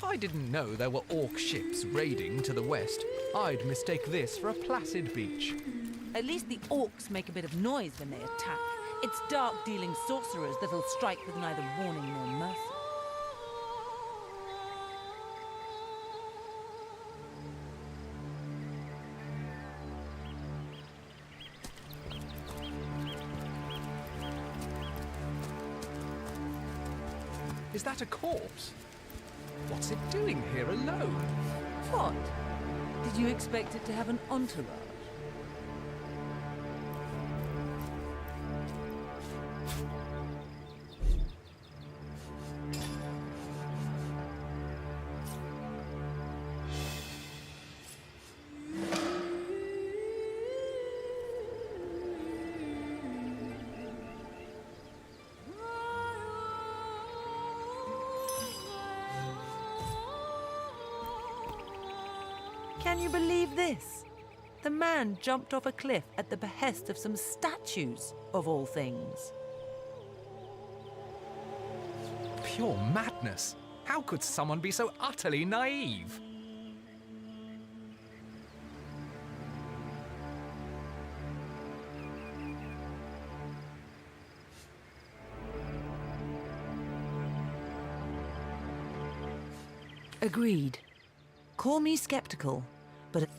If I didn't know there were orc ships raiding to the west, I'd mistake this for a placid beach. At least the orcs make a bit of noise when they attack. It's dark-dealing sorcerers that'll strike with neither warning nor mercy. Is that a corpse? What's it doing here alone? What? Did you expect it to have an entourage? Can you believe this? The man jumped off a cliff at the behest of some statues, of all things. Pure madness. How could someone be so utterly naive? Agreed. Call me skeptical, but...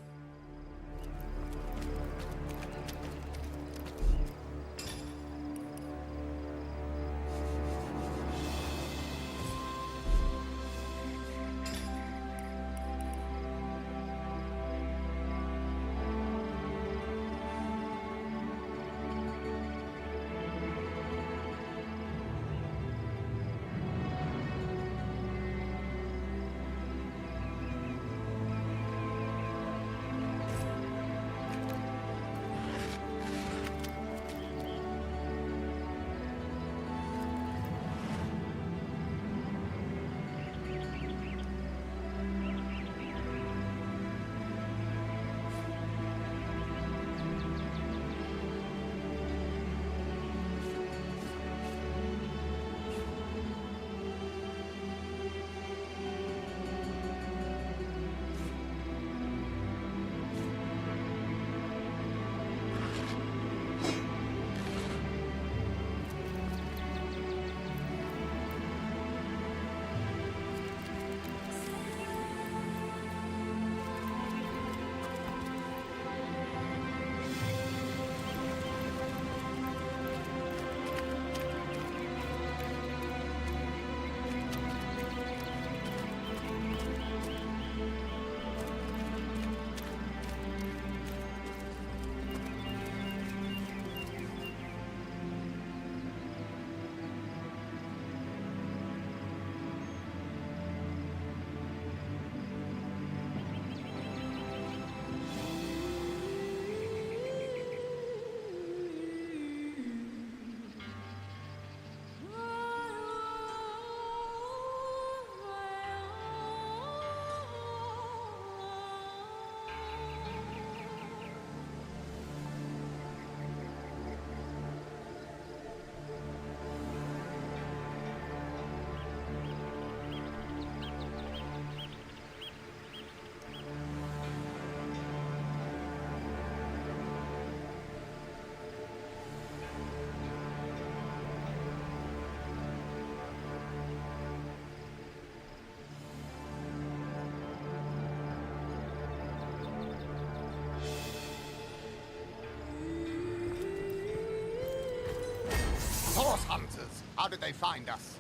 Horse hunters! How did they find us?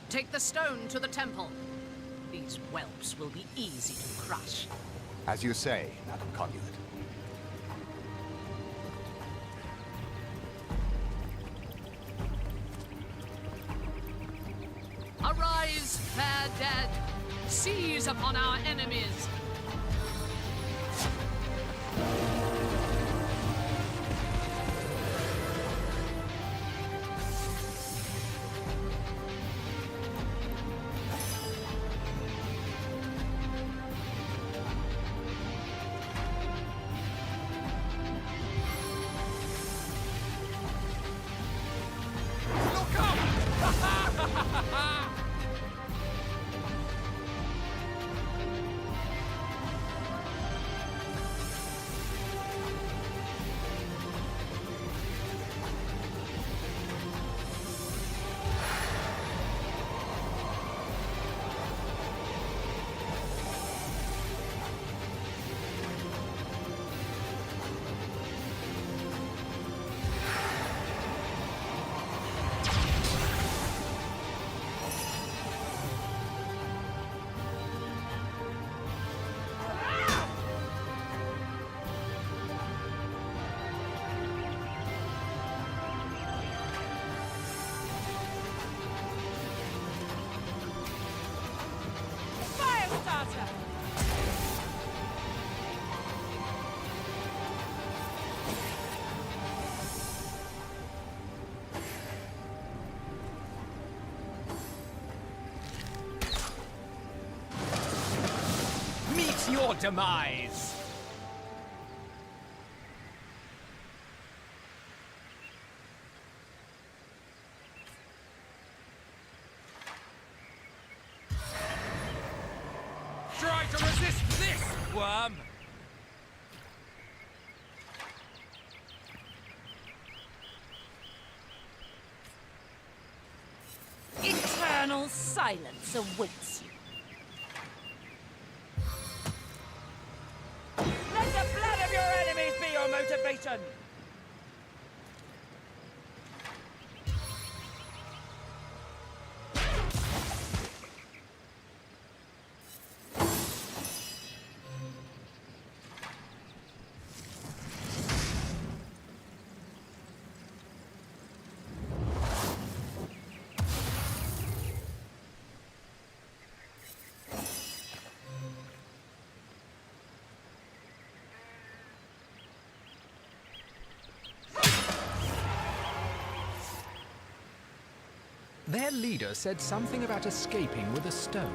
Take the stone to the temple. These whelps will be easy to crush. As you say, Madam Conduit. Arise, fair dead! Seize upon our enemies! your demise! Try to resist this, worm! Eternal silence awaits you. Let the blood of your enemies be your motivation! Their leader said something about escaping with a stone.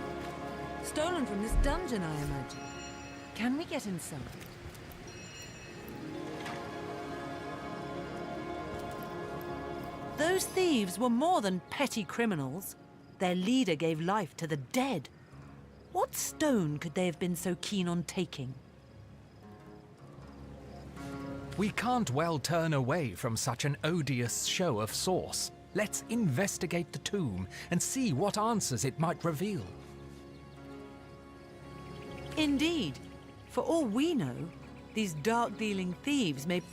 Stolen from this dungeon, I imagine. Can we get inside? Those thieves were more than petty criminals. Their leader gave life to the dead. What stone could they have been so keen on taking? We can't well turn away from such an odious show of source. Let's investigate the tomb and see what answers it might reveal. Indeed. For all we know, these dark-dealing thieves may...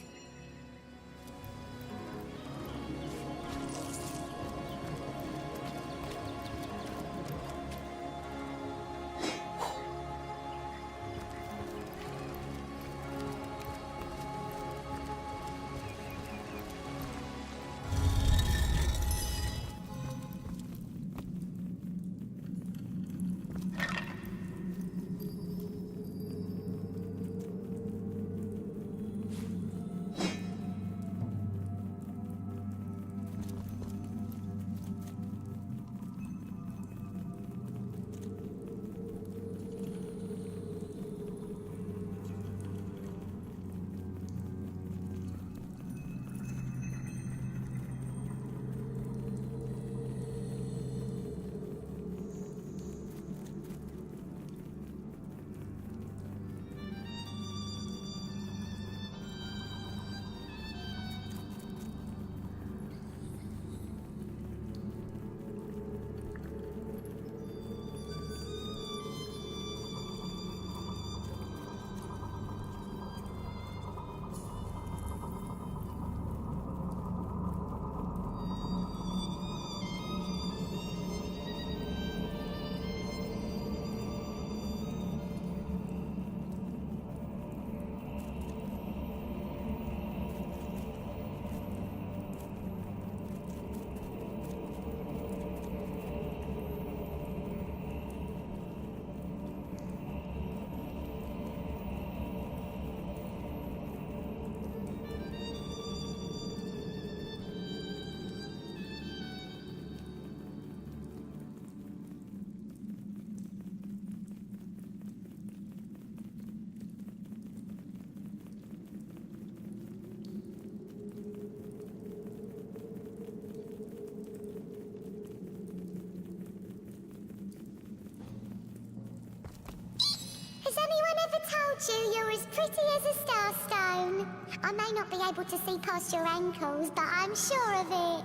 Has anyone ever told you you're as pretty as a starstone? I may not be able to see past your ankles, but I'm sure of it.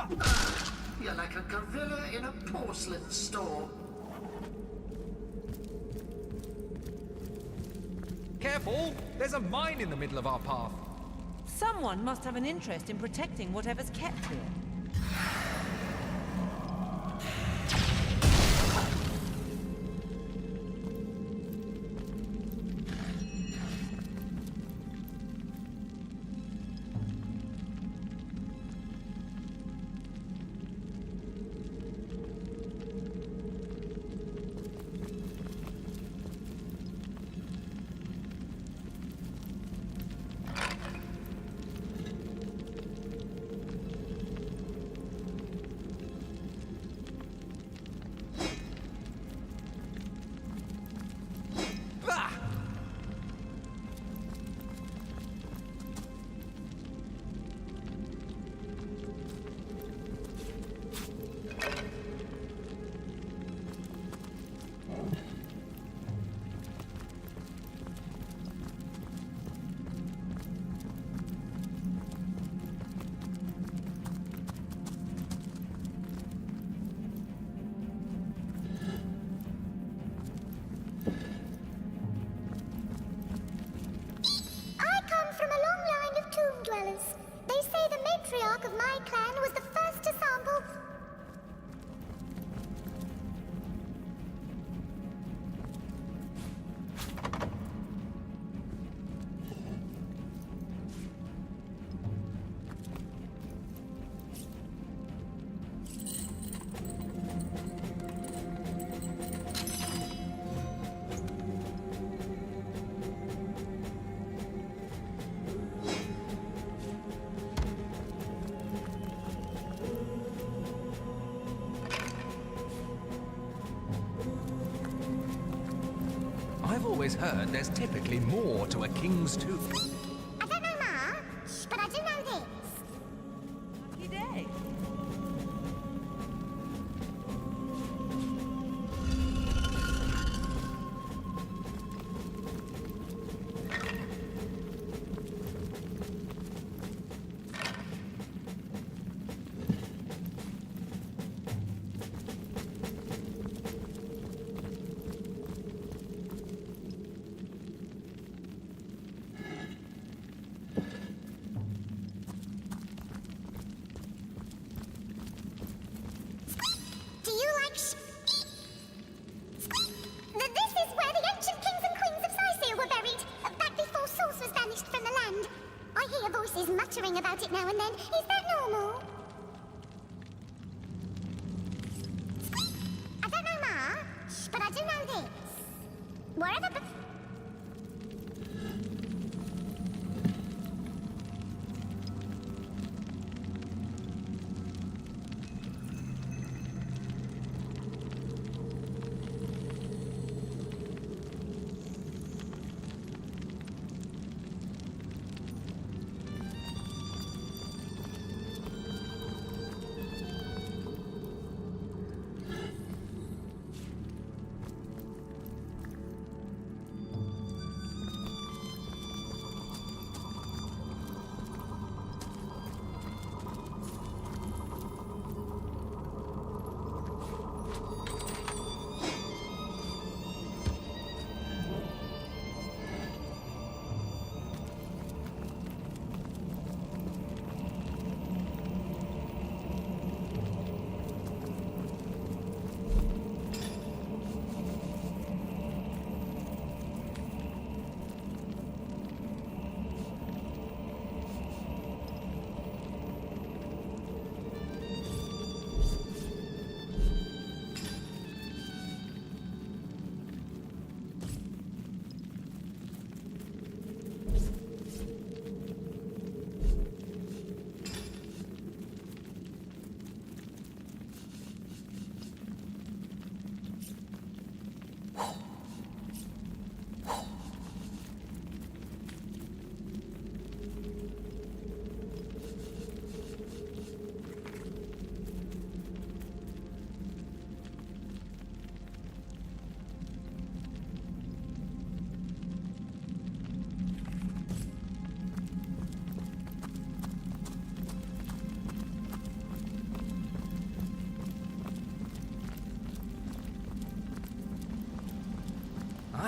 You're like a gorilla in a porcelain store. Careful! There's a mine in the middle of our path. Someone must have an interest in protecting whatever's kept here. They say the matriarch of my clan was the first to sample. I've always heard there's typically more to a king's tooth. I don't know much, but I do know this. Lucky day. Do you like This is where the ancient kings and queens of Sicil were buried, back before Source was banished from the land. I hear voices muttering about it now and then. Is that normal? I don't know much, but I do know this. Wherever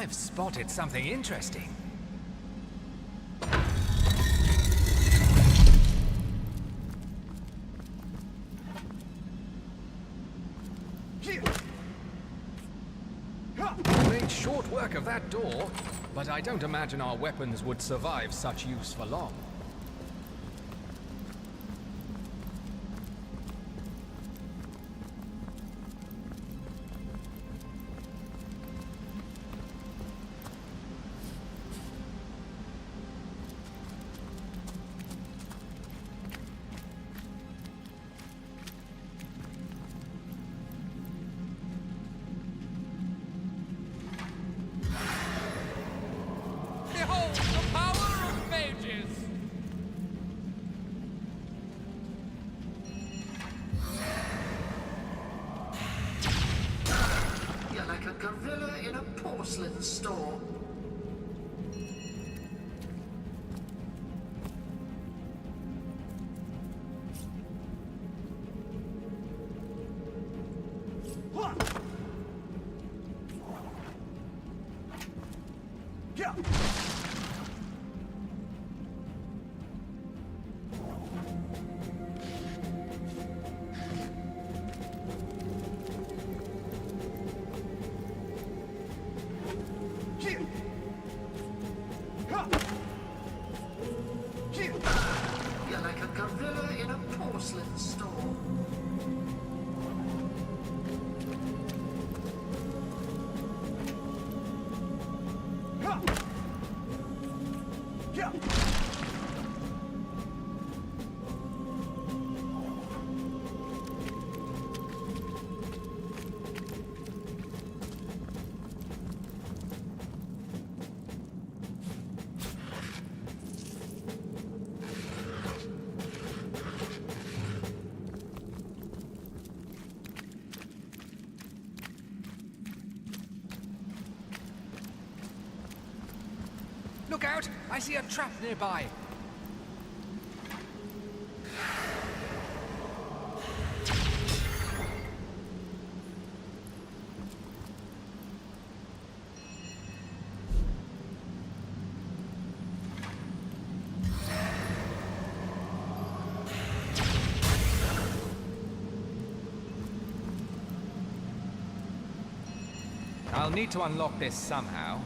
I've spotted something interesting. Made short work of that door, but I don't imagine our weapons would survive such use for long. Behold the power of mages! You're like a gorilla in a porcelain store. You're like a gorilla in a porcelain store. Look out! I see a trap nearby. I'll need to unlock this somehow.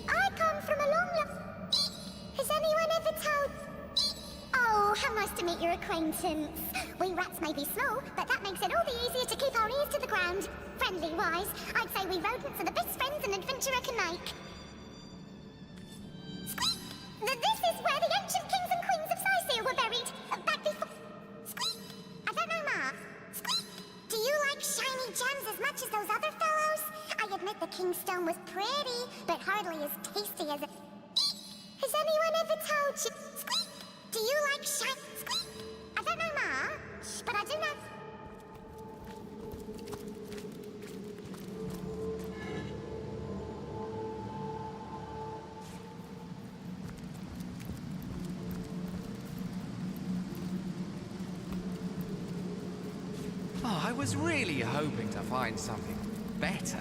I come from a long Has anyone ever told... Oh, how nice to meet your acquaintance. We rats may be small, but that makes it all the easier to keep our ears to the ground. Friendly-wise, I'd say we rodents are the best friends an adventurer can make. Squeak! This is where the ancient kings and queens of Sicil were buried. Back before... Squeak! I don't know, Ma. Squeak! Do you like shiny gems as much as those other fellows? I admit the king's stone was pretty, but hardly as tasty as it... Has anyone ever told you... Squeak! Do you like shiny... Squeak! I don't know, Ma, but I do know... Oh, I was really hoping to find something better.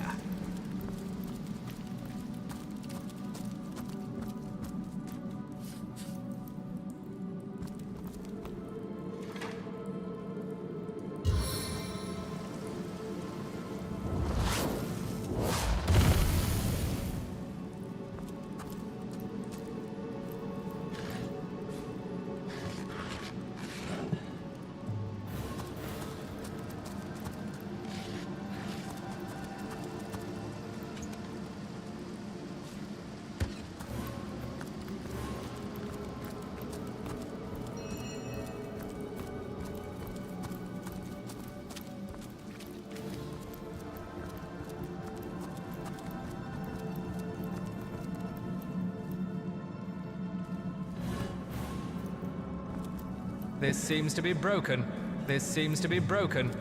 This seems to be broken. This seems to be broken.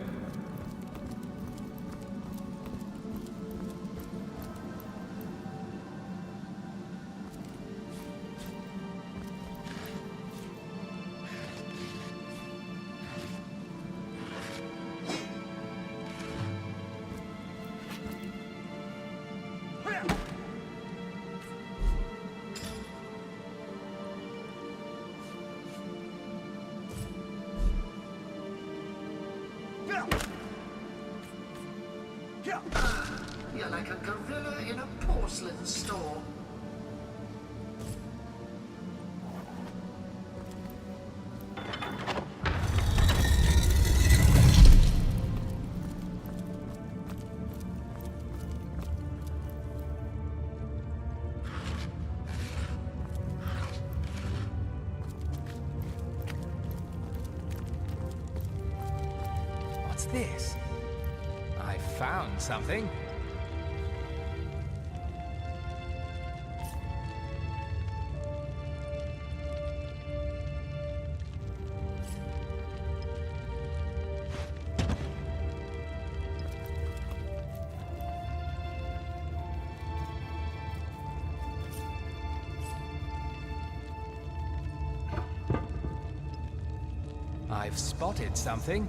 You're like a gorilla in a porcelain store. What's this? I found something. I've spotted something.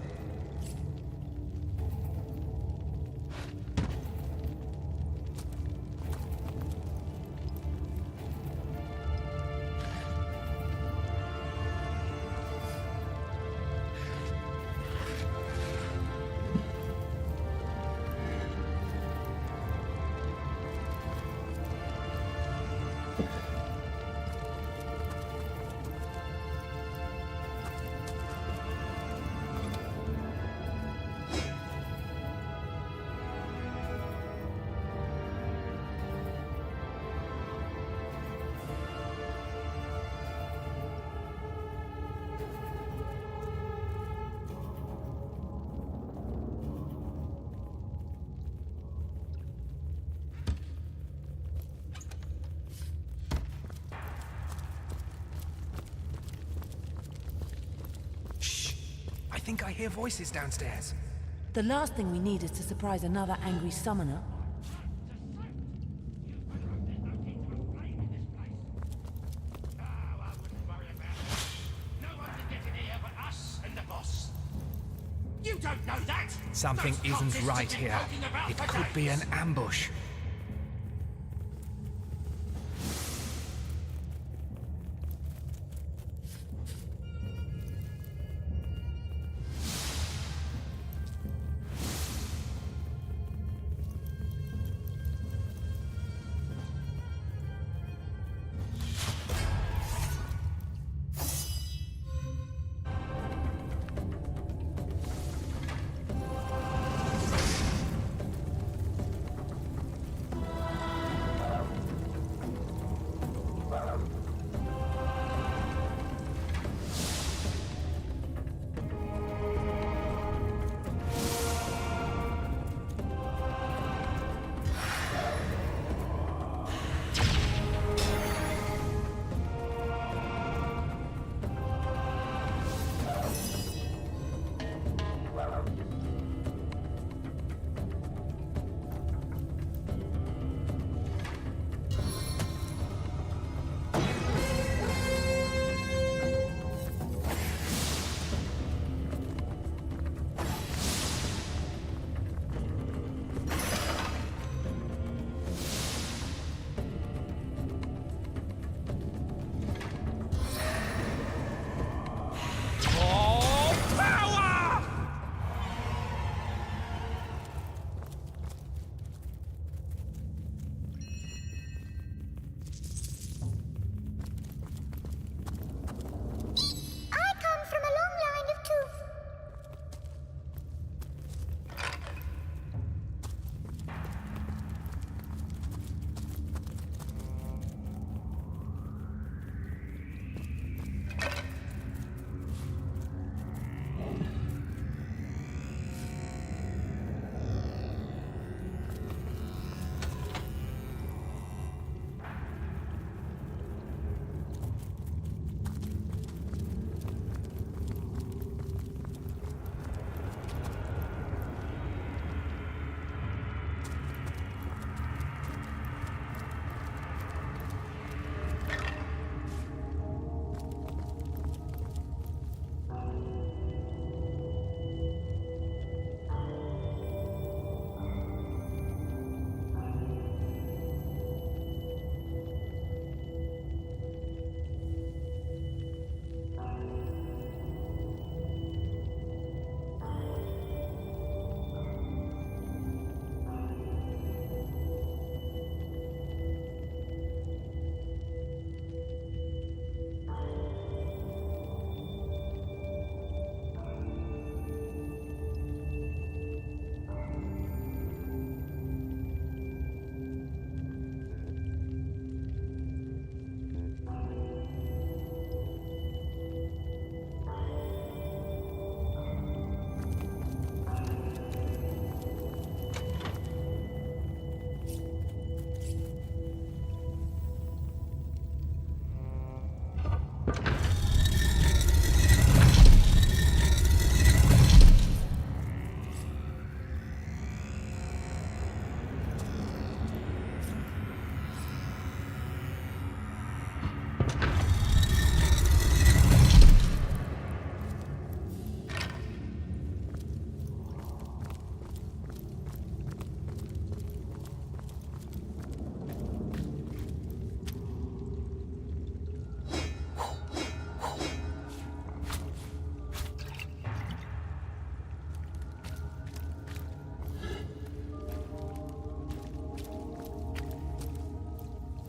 I think I hear voices downstairs. The last thing we need is to surprise another angry summoner. You don't know that! Something Those isn't cultists right have been here. poking about It for could be an days. ambush.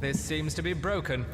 This seems to be broken.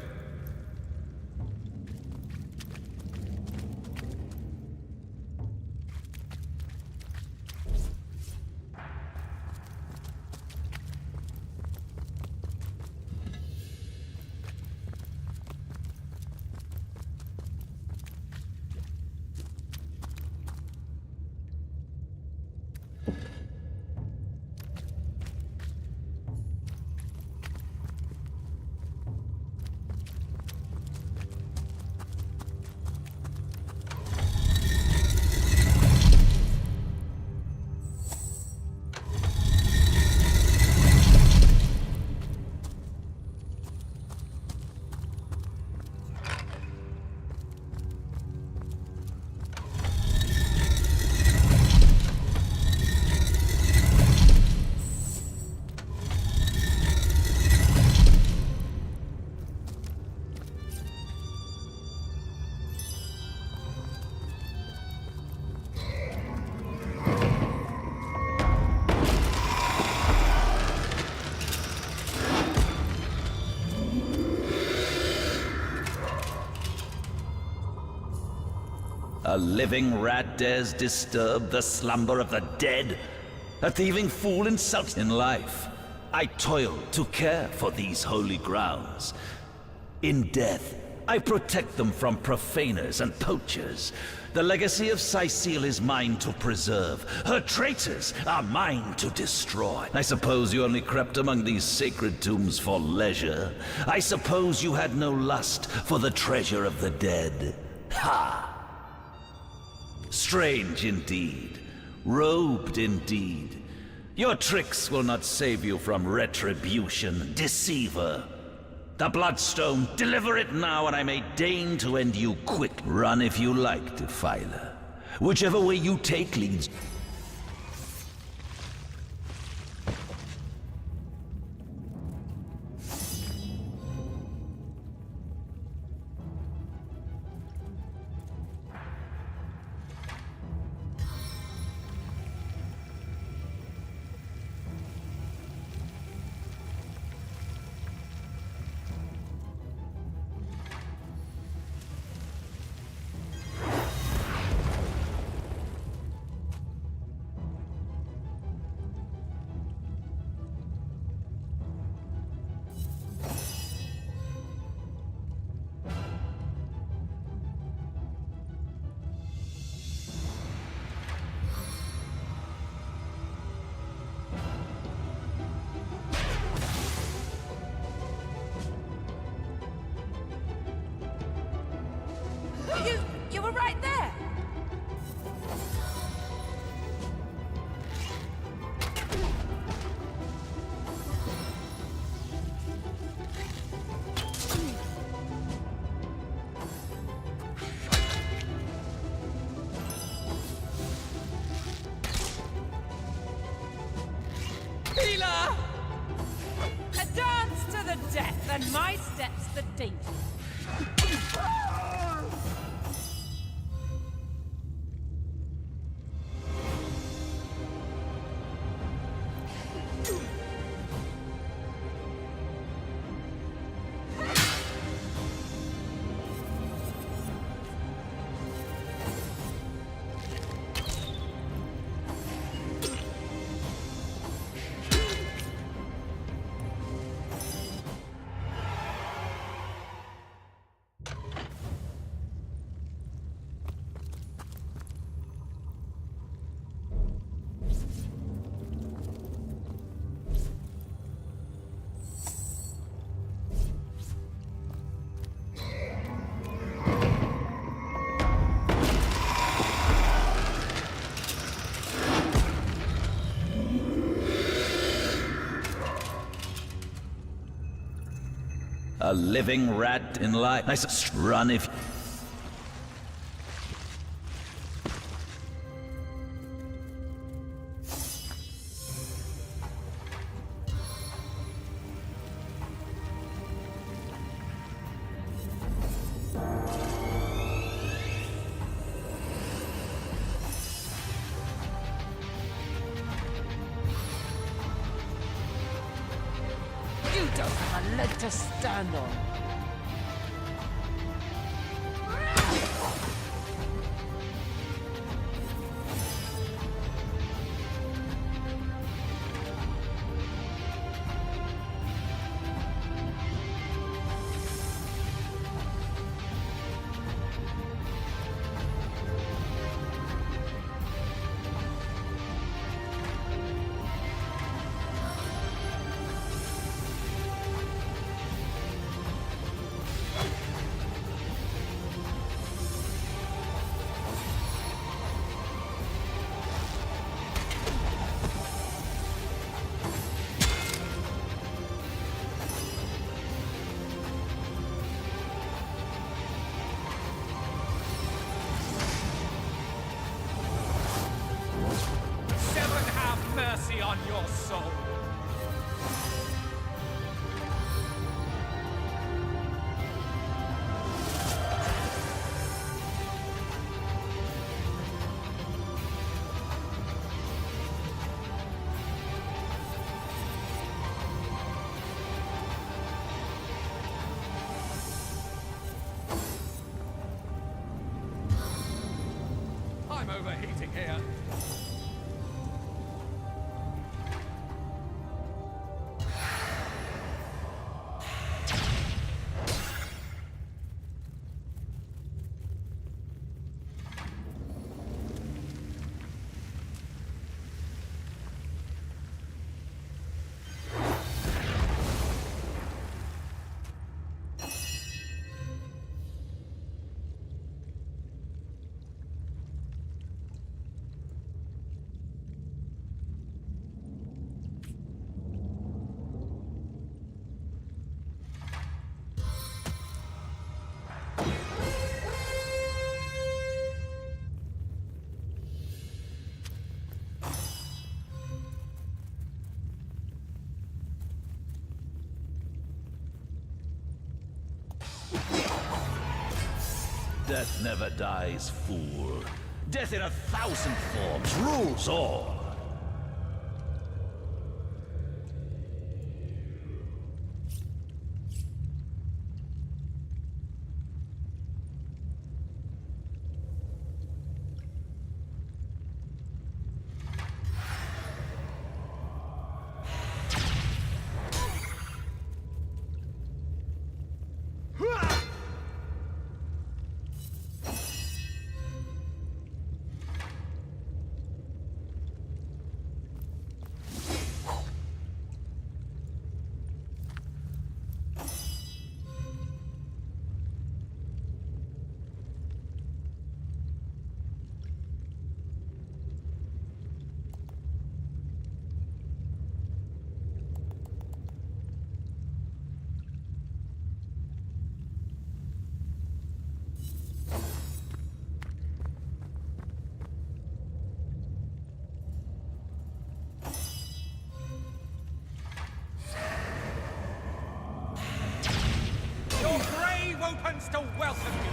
A living rat dares disturb the slumber of the dead? A thieving fool insults in life. I toil to care for these holy grounds. In death, I protect them from profaners and poachers. The legacy of Cecile is mine to preserve. Her traitors are mine to destroy. I suppose you only crept among these sacred tombs for leisure. I suppose you had no lust for the treasure of the dead. Ha! Strange indeed. Robed indeed. Your tricks will not save you from retribution, deceiver. The Bloodstone, deliver it now, and I may deign to end you quick. Run if you like, Defiler. Whichever way you take leads... You were right there! Healer! A dance to the death, and my steps the dainty. A living rat in life. I said, run if... You don't have a leg to stand on. Mercy on your soul. I'm overheating here. Death never dies, fool. Death in 1,000 forms rules all. Your grave opens to welcome you!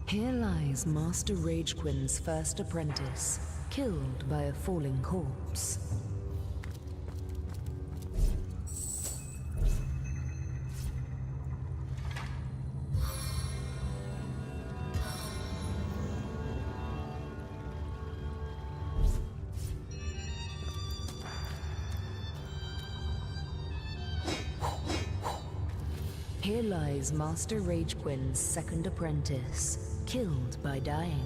Here lies Master Ragequin's first apprentice, killed by a falling corpse. Here lies Master Ragequin's second apprentice, killed by dying.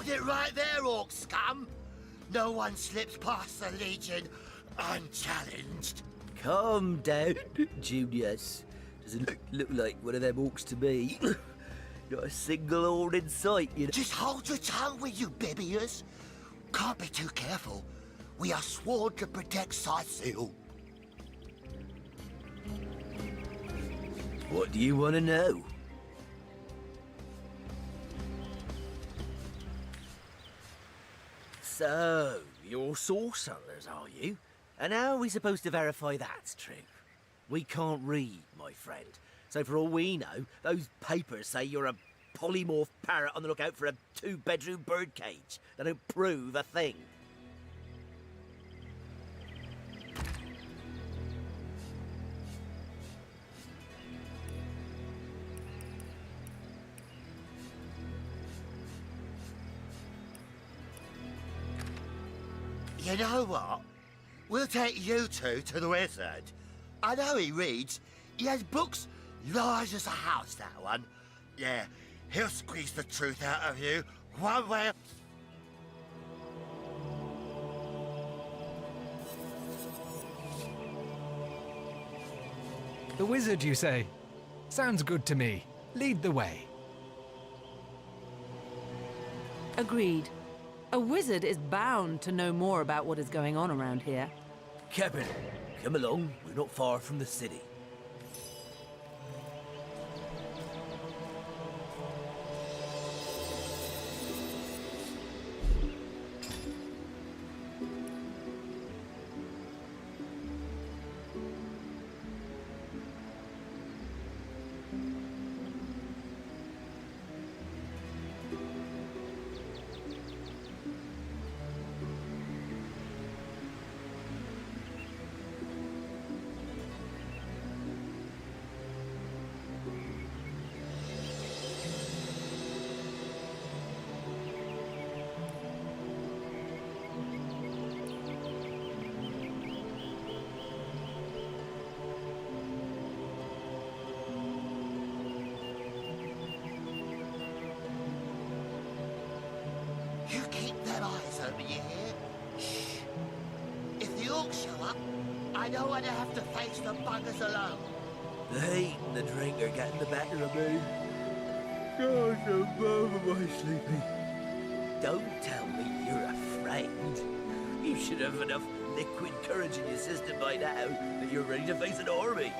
Hold it right there, orc scum! No one slips past the Legion unchallenged. Calm down, Junius. Doesn't look like one of them orcs to me. Not a single horn in sight, you know. Just hold your tongue with you, Bibius. Can't be too careful. We are sworn to protect Scythiel. What do you want to know? So, you're source hunters, are you? And how are we supposed to verify that's true? We can't read, my friend. So for all we know, those papers say you're a polymorph parrot on the lookout for a two-bedroom birdcage. They don't prove a thing. You know what? We'll take you two to the wizard. I know he reads. He has books large as a house, that one. Yeah, he'll squeeze the truth out of you, one way. The wizard, you say? Sounds good to me. Lead the way. Agreed. A wizard is bound to know more about what is going on around here. Captain, come along. We're not far from the city. You keep them eyes open, you hear? Shh. If the orcs show up, I don't want to have to face the buggers alone. The heat and the drink are getting the better of me. Gosh, am I sleepy? Don't tell me you're afraid. You should have enough liquid courage in your system by now that you're ready to face an army.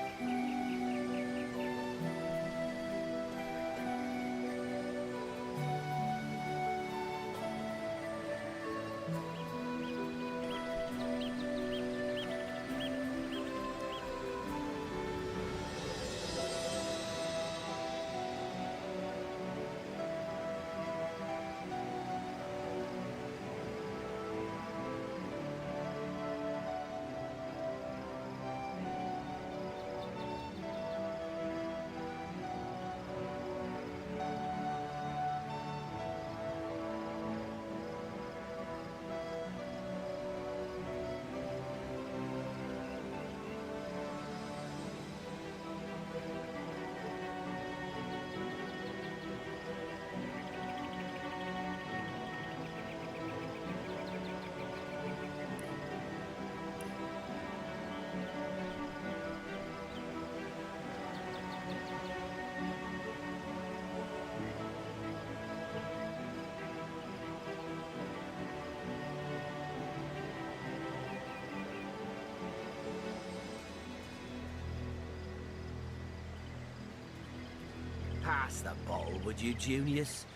Pass the bottle, would you, Junius?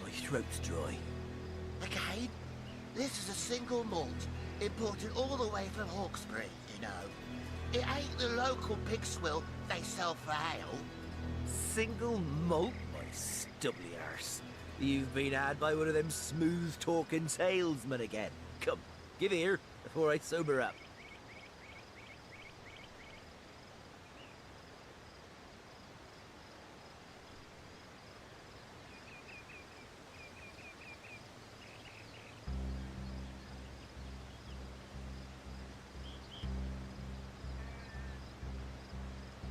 My throat's dry. Again, this is a single malt, imported all the way from Hawkesbury, you know. It ain't the local pig swill they sell for ale. Single malt, my stubbly arse. You've been had by one of them smooth-talking salesmen again. Come, give here before I sober up.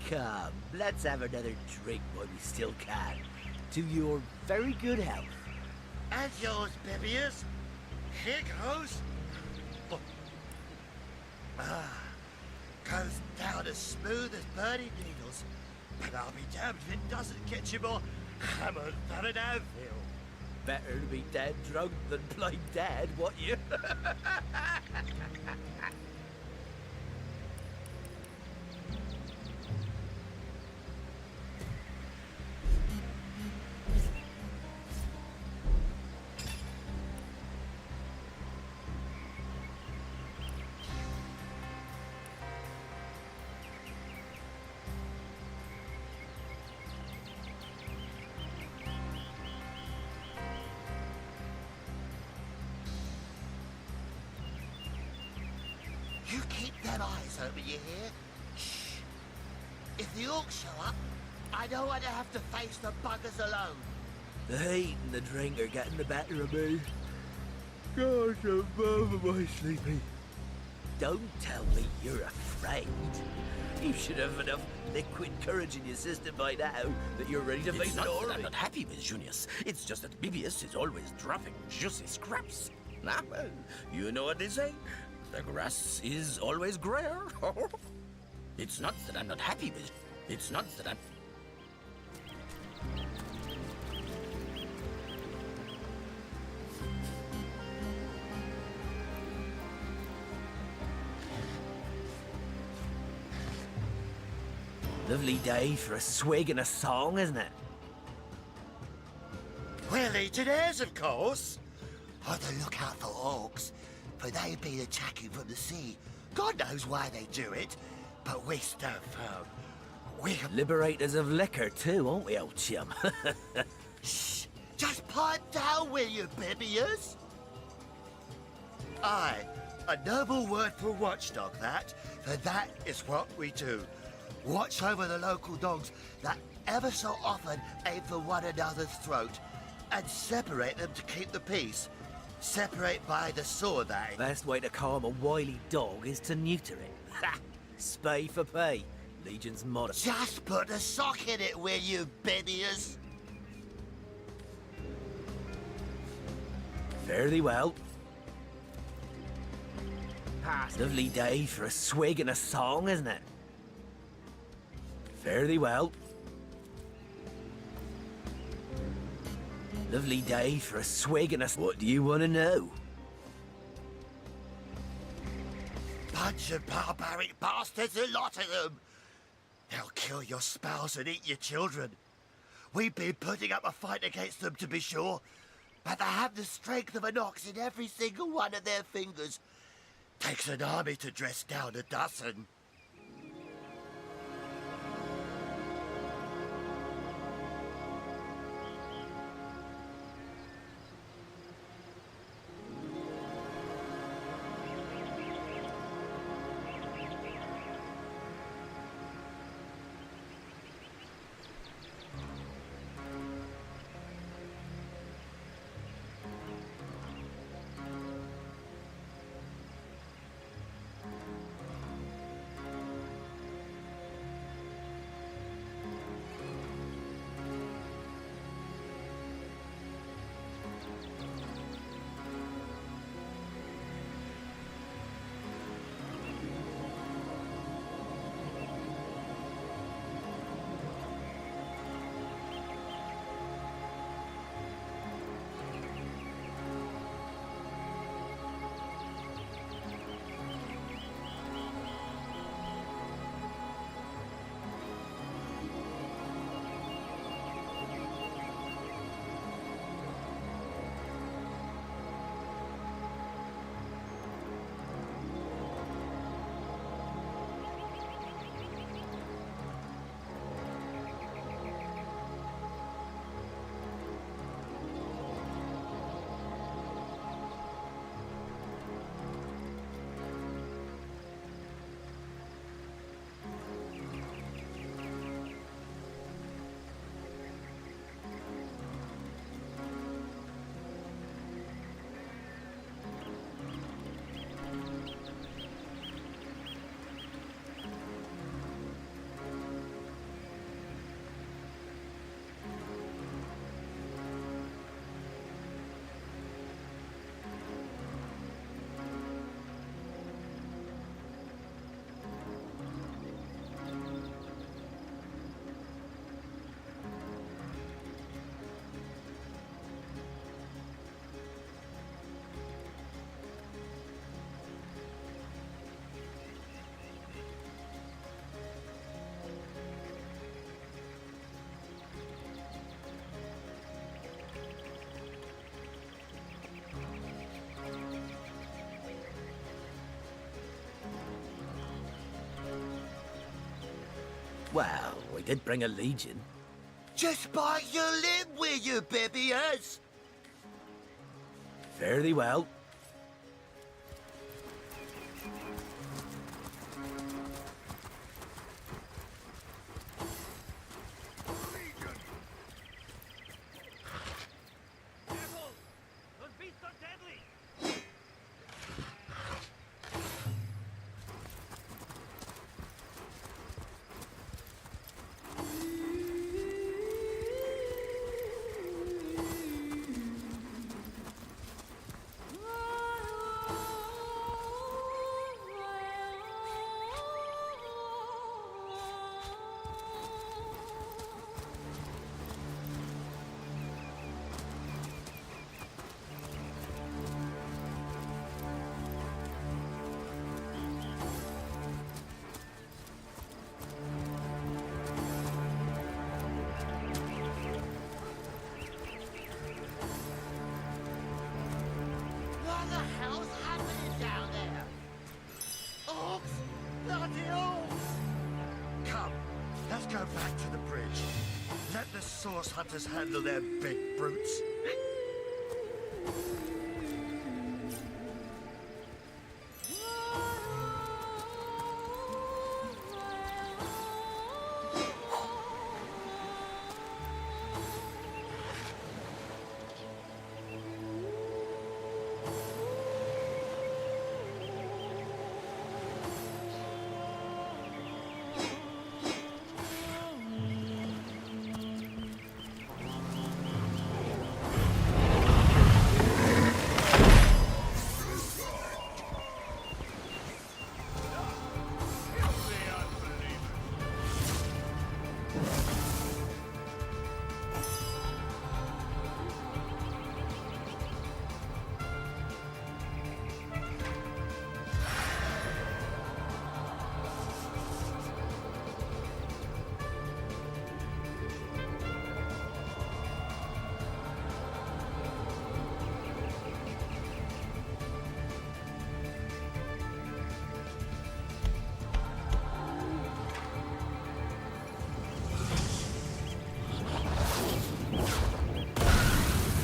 Come, let's have another drink while we still can. To your very good health. And yours, Bibius. Here goes. Oh. Goes down as smooth as burning needles. But I'll be damned if it doesn't get you more hammered than an anvil. Better to be dead drunk than blind dead, what you? You keep them eyes open, you hear? Shh. If the orcs show up, I don't want to have to face the buggers alone. The heat and the drink are getting the better of me. God, above my sleepy. Don't tell me you're afraid. You should have enough liquid courage in your system by now that you're ready to face It's an not that I'm orc. not happy with Junius. It's just that Bibius is always dropping juicy scraps. Ah, well, you know what they say. The grass is always grayer. It's not that I'm not happy with... It's not that I'm... Lovely day for a swig and a song, isn't it? We'll eat it is, of course. On the lookout for orcs, for they've been attacking from the sea. God knows why they do it, but we stand firm. We can... Liberators of liquor too, aren't we, old chum? Shh! Just pipe down, will you, Bibius? Aye, a noble word for watchdog, that. For that is what we do. Watch over the local dogs that ever so often aim for one another's throat, and separate them to keep the peace. Separate by the sword, that is. Best way to calm a wily dog is to neuter it. Ha! Spay for pay. Legion's motto. Just put a sock in it, will you, Bibius? Fare thee well. Lovely day for a swig and a song, isn't it? Fare thee well. Lovely day for a swig and a... What do you want to know? Bunch of barbaric bastards, a lot of them. They'll kill your spouse and eat your children. We've been putting up a fight against them, to be sure, but they have the strength of an ox in every single one of their fingers. Takes an army to dress down a dozen. Well, we did bring a legion. Just bite your lip, will you, babyers? Fairly well. What the hell's happening down there? Orcs? Bloody orcs! Come, let's go back to the bridge. Let the source hunters handle their big brutes.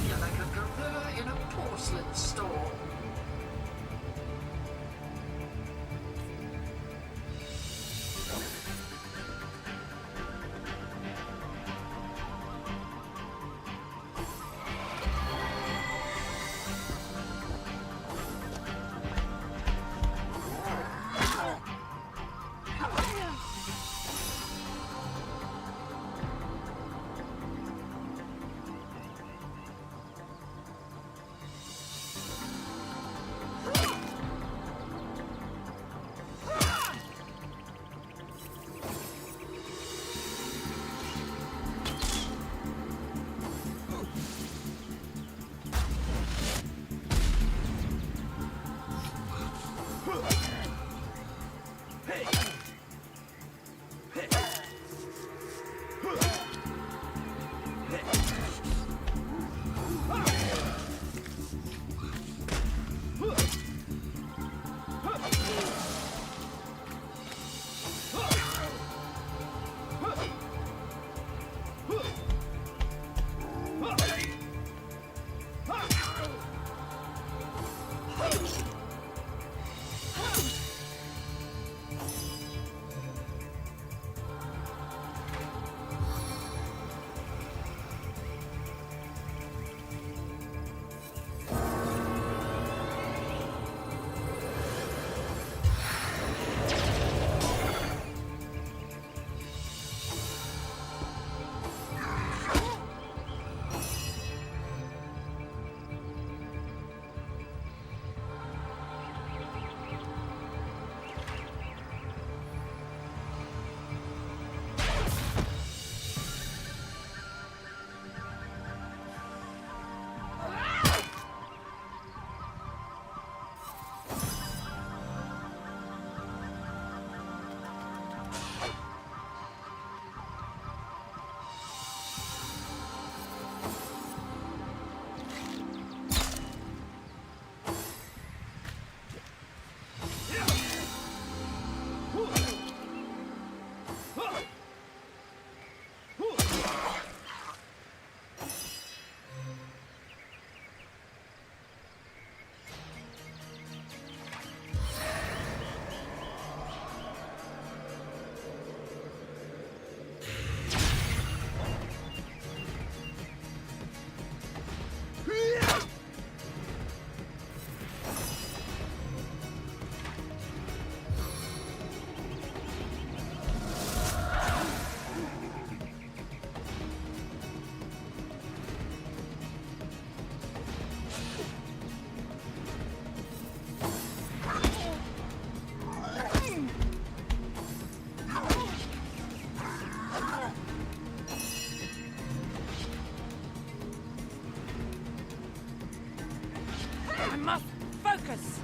You're like a gorilla in a porcelain store. I must focus!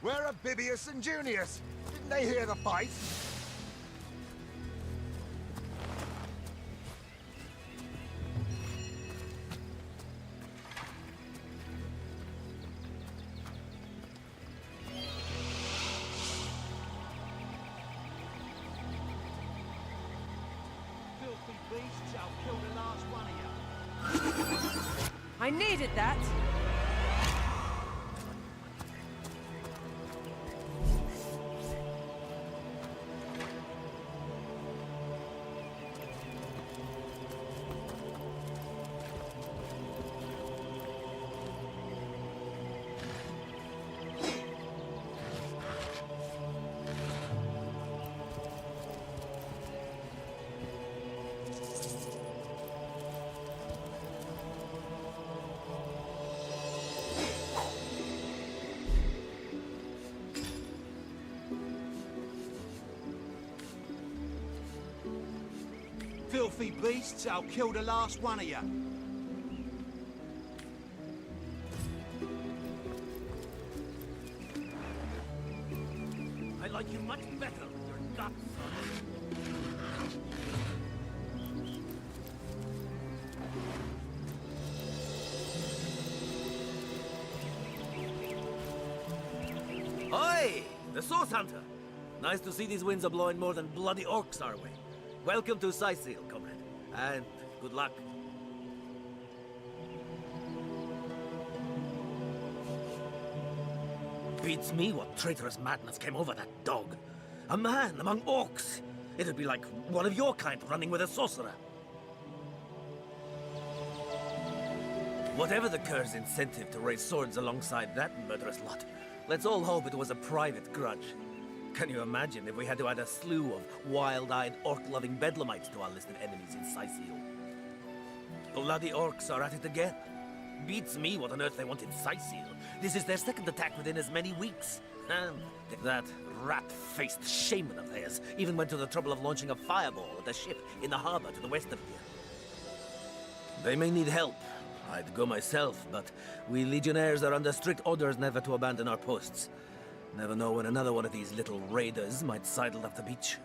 Where are Bibius and Junius? Didn't they hear the fight? Filthy beasts, I'll kill the last one of you. I needed that! Filthy beasts, I'll kill the last one of you. like you much better with your guts, son. Oi! The Source Hunter! Nice to see these winds are blowing more than bloody orcs our way. Welcome to Sicil, comrade. And good luck. Beats me what traitorous madness came over that dog. A man among orcs. It'd be like one of your kind running with a sorcerer. Whatever the cur's incentive to raise swords alongside that murderous lot, let's all hope it was a private grudge. Can you imagine if we had to add a slew of wild-eyed, orc-loving bedlamites to our list of enemies in Sicil? Bloody orcs are at it again. Beats me what on earth they want in Sicil. This is their second attack within as many weeks. And that rat-faced shaman of theirs even went to the trouble of launching a fireball at a ship in the harbor to the west of here. They may need help. I'd go myself, but we legionnaires are under strict orders never to abandon our posts. Never know when another one of these little raiders might sidle up the beach.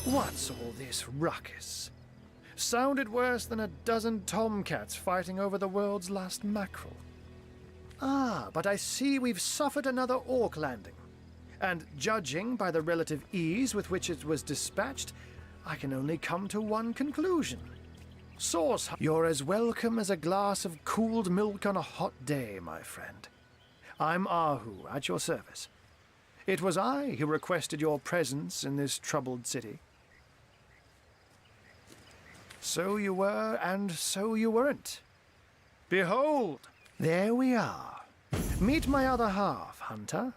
What's all this ruckus? Sounded worse than a dozen tomcats fighting over the world's last mackerel. Ah, but I see we've suffered another orc landing. And judging by the relative ease with which it was dispatched, I can only come to one conclusion. Source, you're as welcome as a glass of cooled milk on a hot day, my friend. I'm Ahu, at your service. It was I who requested your presence in this troubled city. So you were, and so you weren't. Behold, there we are. Meet my other half, Hunter.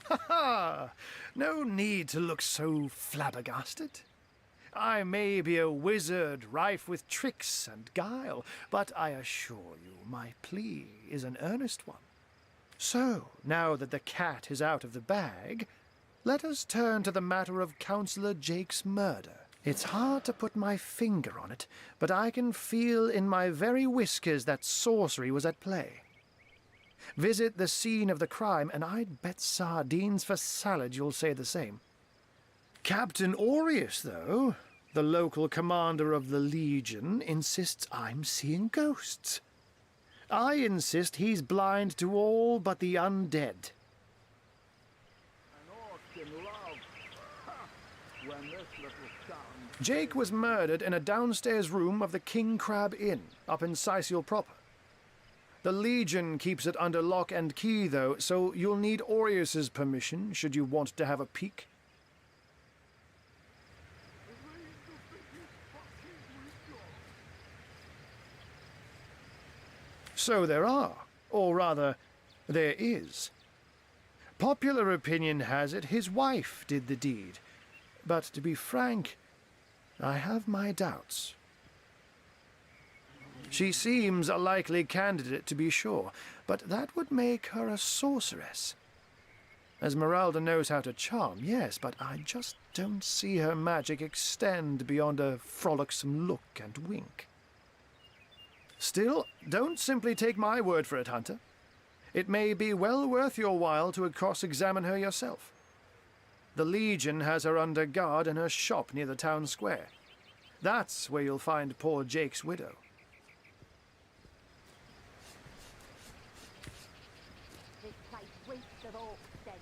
Ha ha! No need to look so flabbergasted. I may be a wizard rife with tricks and guile, but I assure you my plea is an earnest one. So, now that the cat is out of the bag, let us turn to the matter of Councillor Jake's murder. It's hard to put my finger on it, but I can feel in my very whiskers that sorcery was at play. Visit the scene of the crime, and I'd bet sardines for salad you'll say the same. Captain Aureus, though, the local commander of the Legion, insists I'm seeing ghosts. I insist he's blind to all but the undead. Jake was murdered in a downstairs room of the King Crab Inn, up in Sicil proper. The Legion keeps it under lock and key, though, so you'll need Aureus's permission should you want to have a peek. So there are, or rather, there is. Popular opinion has it his wife did the deed, but to be frank, I have my doubts. She seems a likely candidate, to be sure, but that would make her a sorceress. Esmeralda knows how to charm, yes, but I just don't see her magic extend beyond a frolicsome look and wink. Still, don't simply take my word for it, Hunter. It may be well worth your while to cross-examine her yourself. The Legion has her under guard in her shop near the town square. That's where you'll find poor Jake's widow. This place reeks of orc stench.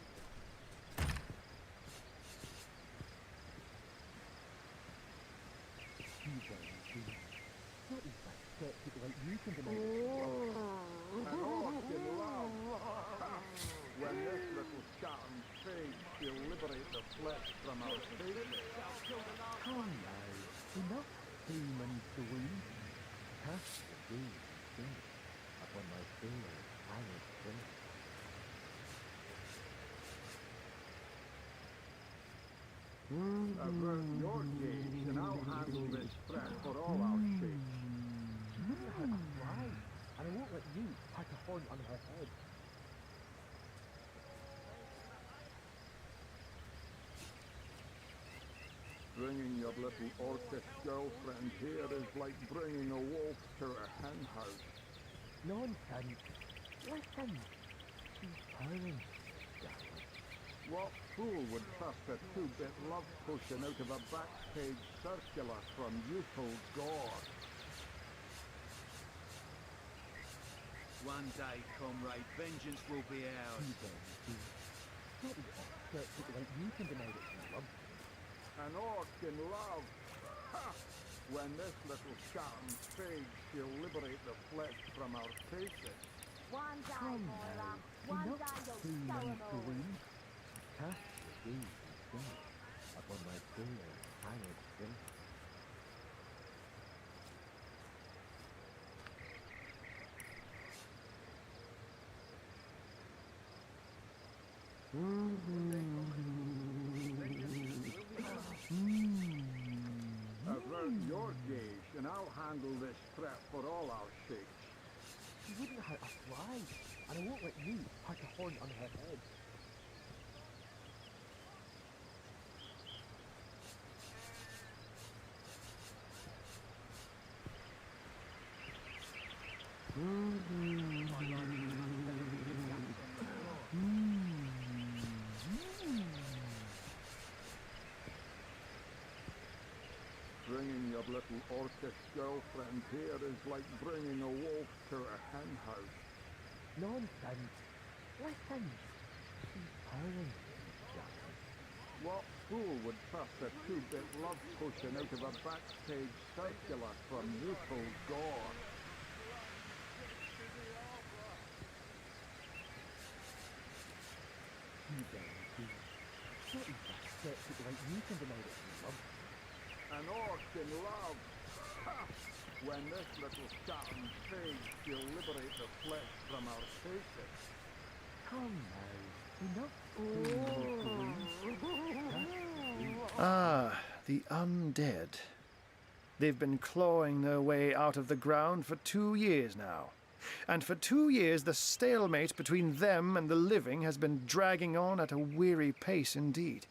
flesh from our faces. Come now, enough demon doing. Cast the deed upon my finger, hallowed drink. Avert your gaze, and I'll handle this threat for all our sakes. You wouldn't hurt a fly, and I won't let you pack a horn on her head. Bringing your little orcish girlfriend here is like bringing a wolf to a hen house. Nonsense. Listen. She's purring. What fool would trust a two-bit love potion out of a backstage circular from youthful gore? One day, comrade, vengeance will be ours. Not the opposite like you can deny it, love. An orc in love. Ha! When this little scattering fades, she'll liberate the flesh from our faces. One day, Moira. One day you'll show 'em all. Cast the deed upon my finger, hallowed drink. Avert your gaze, and I'll handle this threat for all our sakes. She wouldn't hurt a fly, and I won't let you pack a horn on her head. Bringing your little orcish girlfriend here is like bringing a wolf to a hen house. Nonsense. Listen. She's purring. What fool would trust a two-bit love potion out of a backstage circular from youthful gore? Not even accept it like you can deny it, love. An orc in love. Ha! When this little scattering fades, she'll liberate the flesh from our faces. Come now, enough. Ah, the undead. They've been clawing their way out of the ground for 2 years now. And for 2 years, the stalemate between them and the living has been dragging on at a weary pace indeed.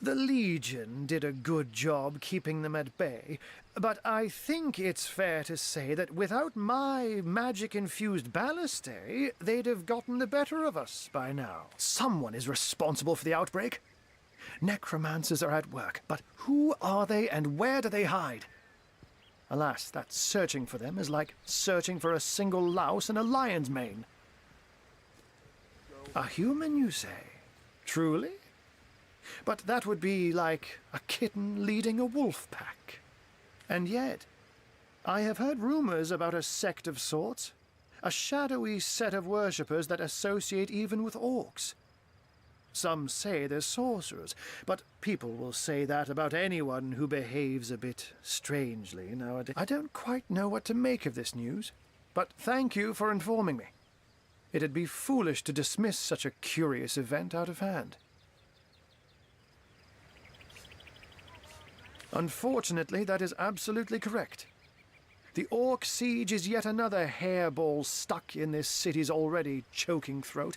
The Legion did a good job keeping them at bay, but I think it's fair to say that without my magic-infused ballistae, they'd have gotten the better of us by now. Someone is responsible for the outbreak. Necromancers are at work, but who are they and where do they hide? Alas, that searching for them is like searching for a single louse in a lion's mane. A human, you say? Truly? But that would be like a kitten leading a wolf pack. And yet, I have heard rumors about a sect of sorts, a shadowy set of worshippers that associate even with orcs. Some say they're sorcerers, but people will say that about anyone who behaves a bit strangely nowadays. I don't quite know what to make of this news, but thank you for informing me. It'd be foolish to dismiss such a curious event out of hand. Unfortunately, that is absolutely correct. The Orc siege is yet another hairball stuck in this city's already choking throat,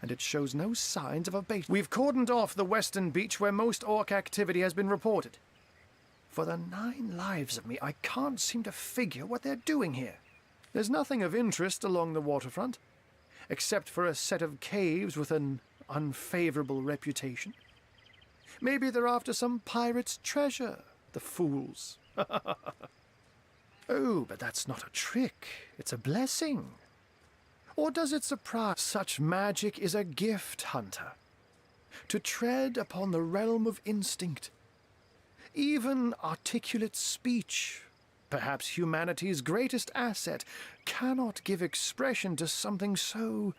and it shows no signs of abatement. We've cordoned off the western beach where most Orc activity has been reported. For the 9 lives of me, I can't seem to figure what they're doing here. There's nothing of interest along the waterfront, except for a set of caves with an unfavorable reputation. Maybe they're after some pirate's treasure, the fools. Oh, but that's not a trick. It's a blessing. Or does it surprise? Such magic is a gift, Hunter. To tread upon the realm of instinct. Even articulate speech, perhaps humanity's greatest asset, cannot give expression to something so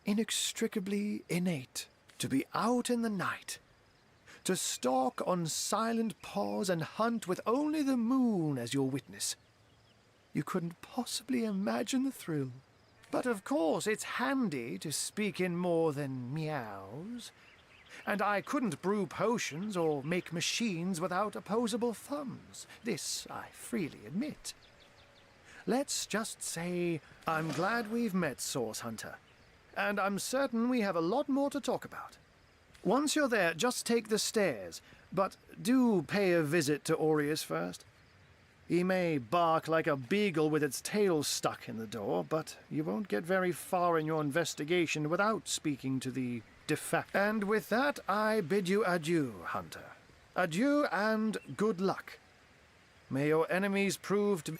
inextricably innate. To be out in the night, To stalk on silent paws and hunt with only the moon as your witness. You couldn't possibly imagine the thrill. But of course, it's handy to speak in more than meows. And I couldn't brew potions or make machines without opposable thumbs. This I freely admit. Let's just say I'm glad we've met, Source Hunter. And I'm certain we have a lot more to talk about. Once you're there, just take the stairs. But do pay a visit to Aureus first. He may bark like a beagle with its tail stuck in the door, but you won't get very far in your investigation without speaking to the And with that, I bid you adieu, Hunter. Adieu and good luck. May your enemies prove to be...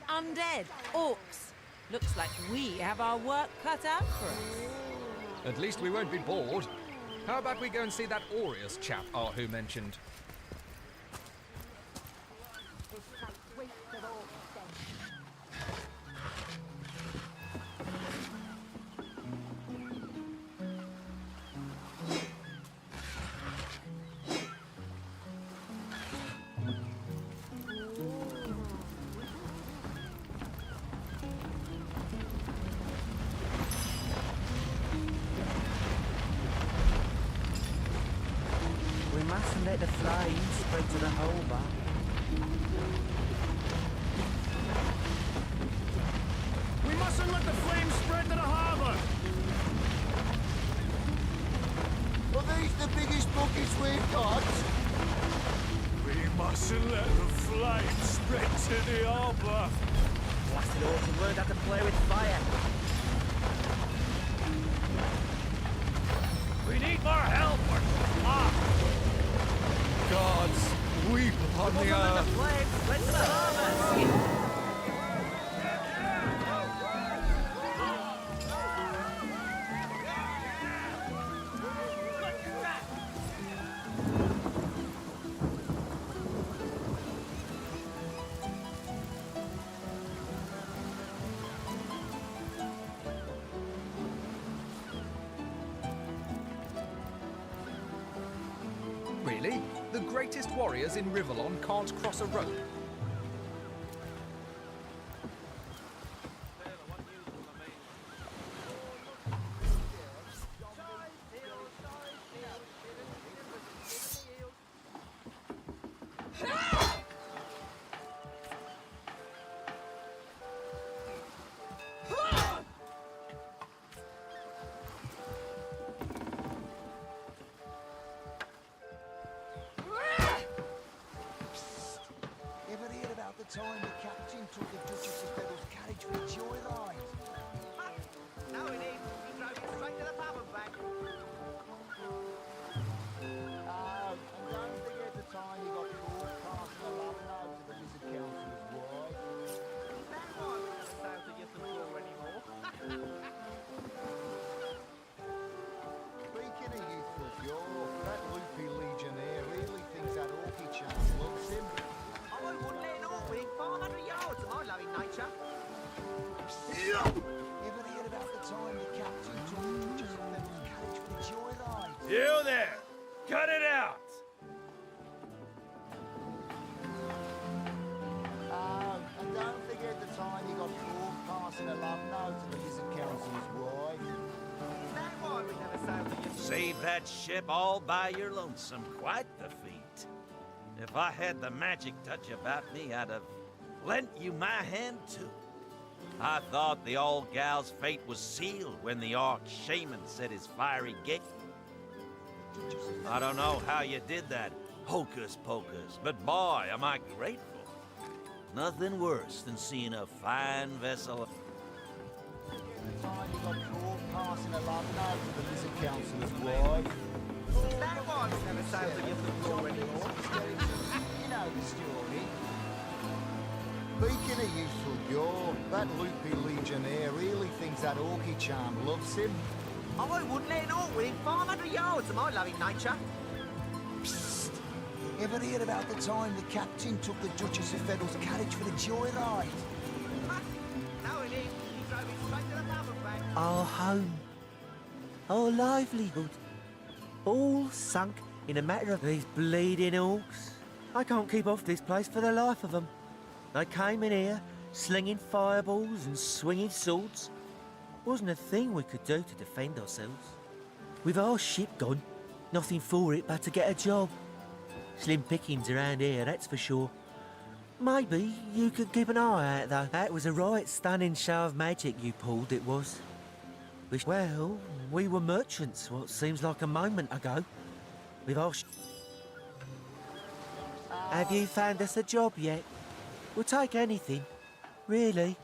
Undead, orcs. Looks like we have our work cut out for us. At least we won't be bored. How about we go and see that Aureus chap Arhu mentioned? We mustn't let the flames spread to the whole bar. We mustn't let the flames spread to the harbor! Are these the biggest buckets we've got? We mustn't let the flames spread to the harbor. Blasted orcs learned how to play with fire. We need more help. Gods, weep upon the Let the earth. flames spread to the harbor. Really? The greatest warriors in Rivellon can't cross a rope? Ever hear about the time the captain took the Duchess of Feddle's carriage for a joyride? No, it is. He drove you straight to the pub and back. Oh, and don't forget the time he got caught passing a love note to the Wizard Councillor's wife. That one never sounds like you're the floor anymore. Speaking of youthful pure, that loopy legionnaire really thinks that orky charm loves him. I wouldn't let an orc within 500 yards of my loving nature. Ever hear about the time the captain took the Duchess of Feddle's carriage for a joyride? You there! Cut it out! Oh, and don't forget the time he got caught passing a love note to the Wizard Councillor's wife. That one would never sound like you're... Save that ship all by your lonesome. Quite the feat. If I had the magic touch about me, I'd have lent you my hand too. I thought the old gal's fate was sealed when the Orc shaman set his fiery gate. I don't know how you did that, hocus pocus, but boy, am I grateful. Nothing worse than seeing a fine vessel. The time he got caught passing a love note to the Wizard Councillor's wife. That one would never sound like you're the floor anymore. You know the story. Speaking of youthful gore, that loopy legionnaire really thinks that orky charm loves him. I wouldn't let an orc within 500 yards of my loving nature. Psst! Ever hear about the time the captain took the Duchess of Feddle's carriage for the joyride? No, it is. He drove it straight to the pub and back. Our home. Our livelihood. All sunk in a matter of these bleeding orcs. I can't keep off this place for the life of them. They came in here, slinging fireballs and swinging swords. Wasn't a thing we could do to defend ourselves. With our ship gone, nothing for it but to get a job. Slim pickings around here, that's for sure. Maybe you could keep an eye out, though. That was a right stunning show of magic you pulled, it was. Well, we were merchants, what seems like a moment ago. With our Have you found us a job yet? We'll take anything, really.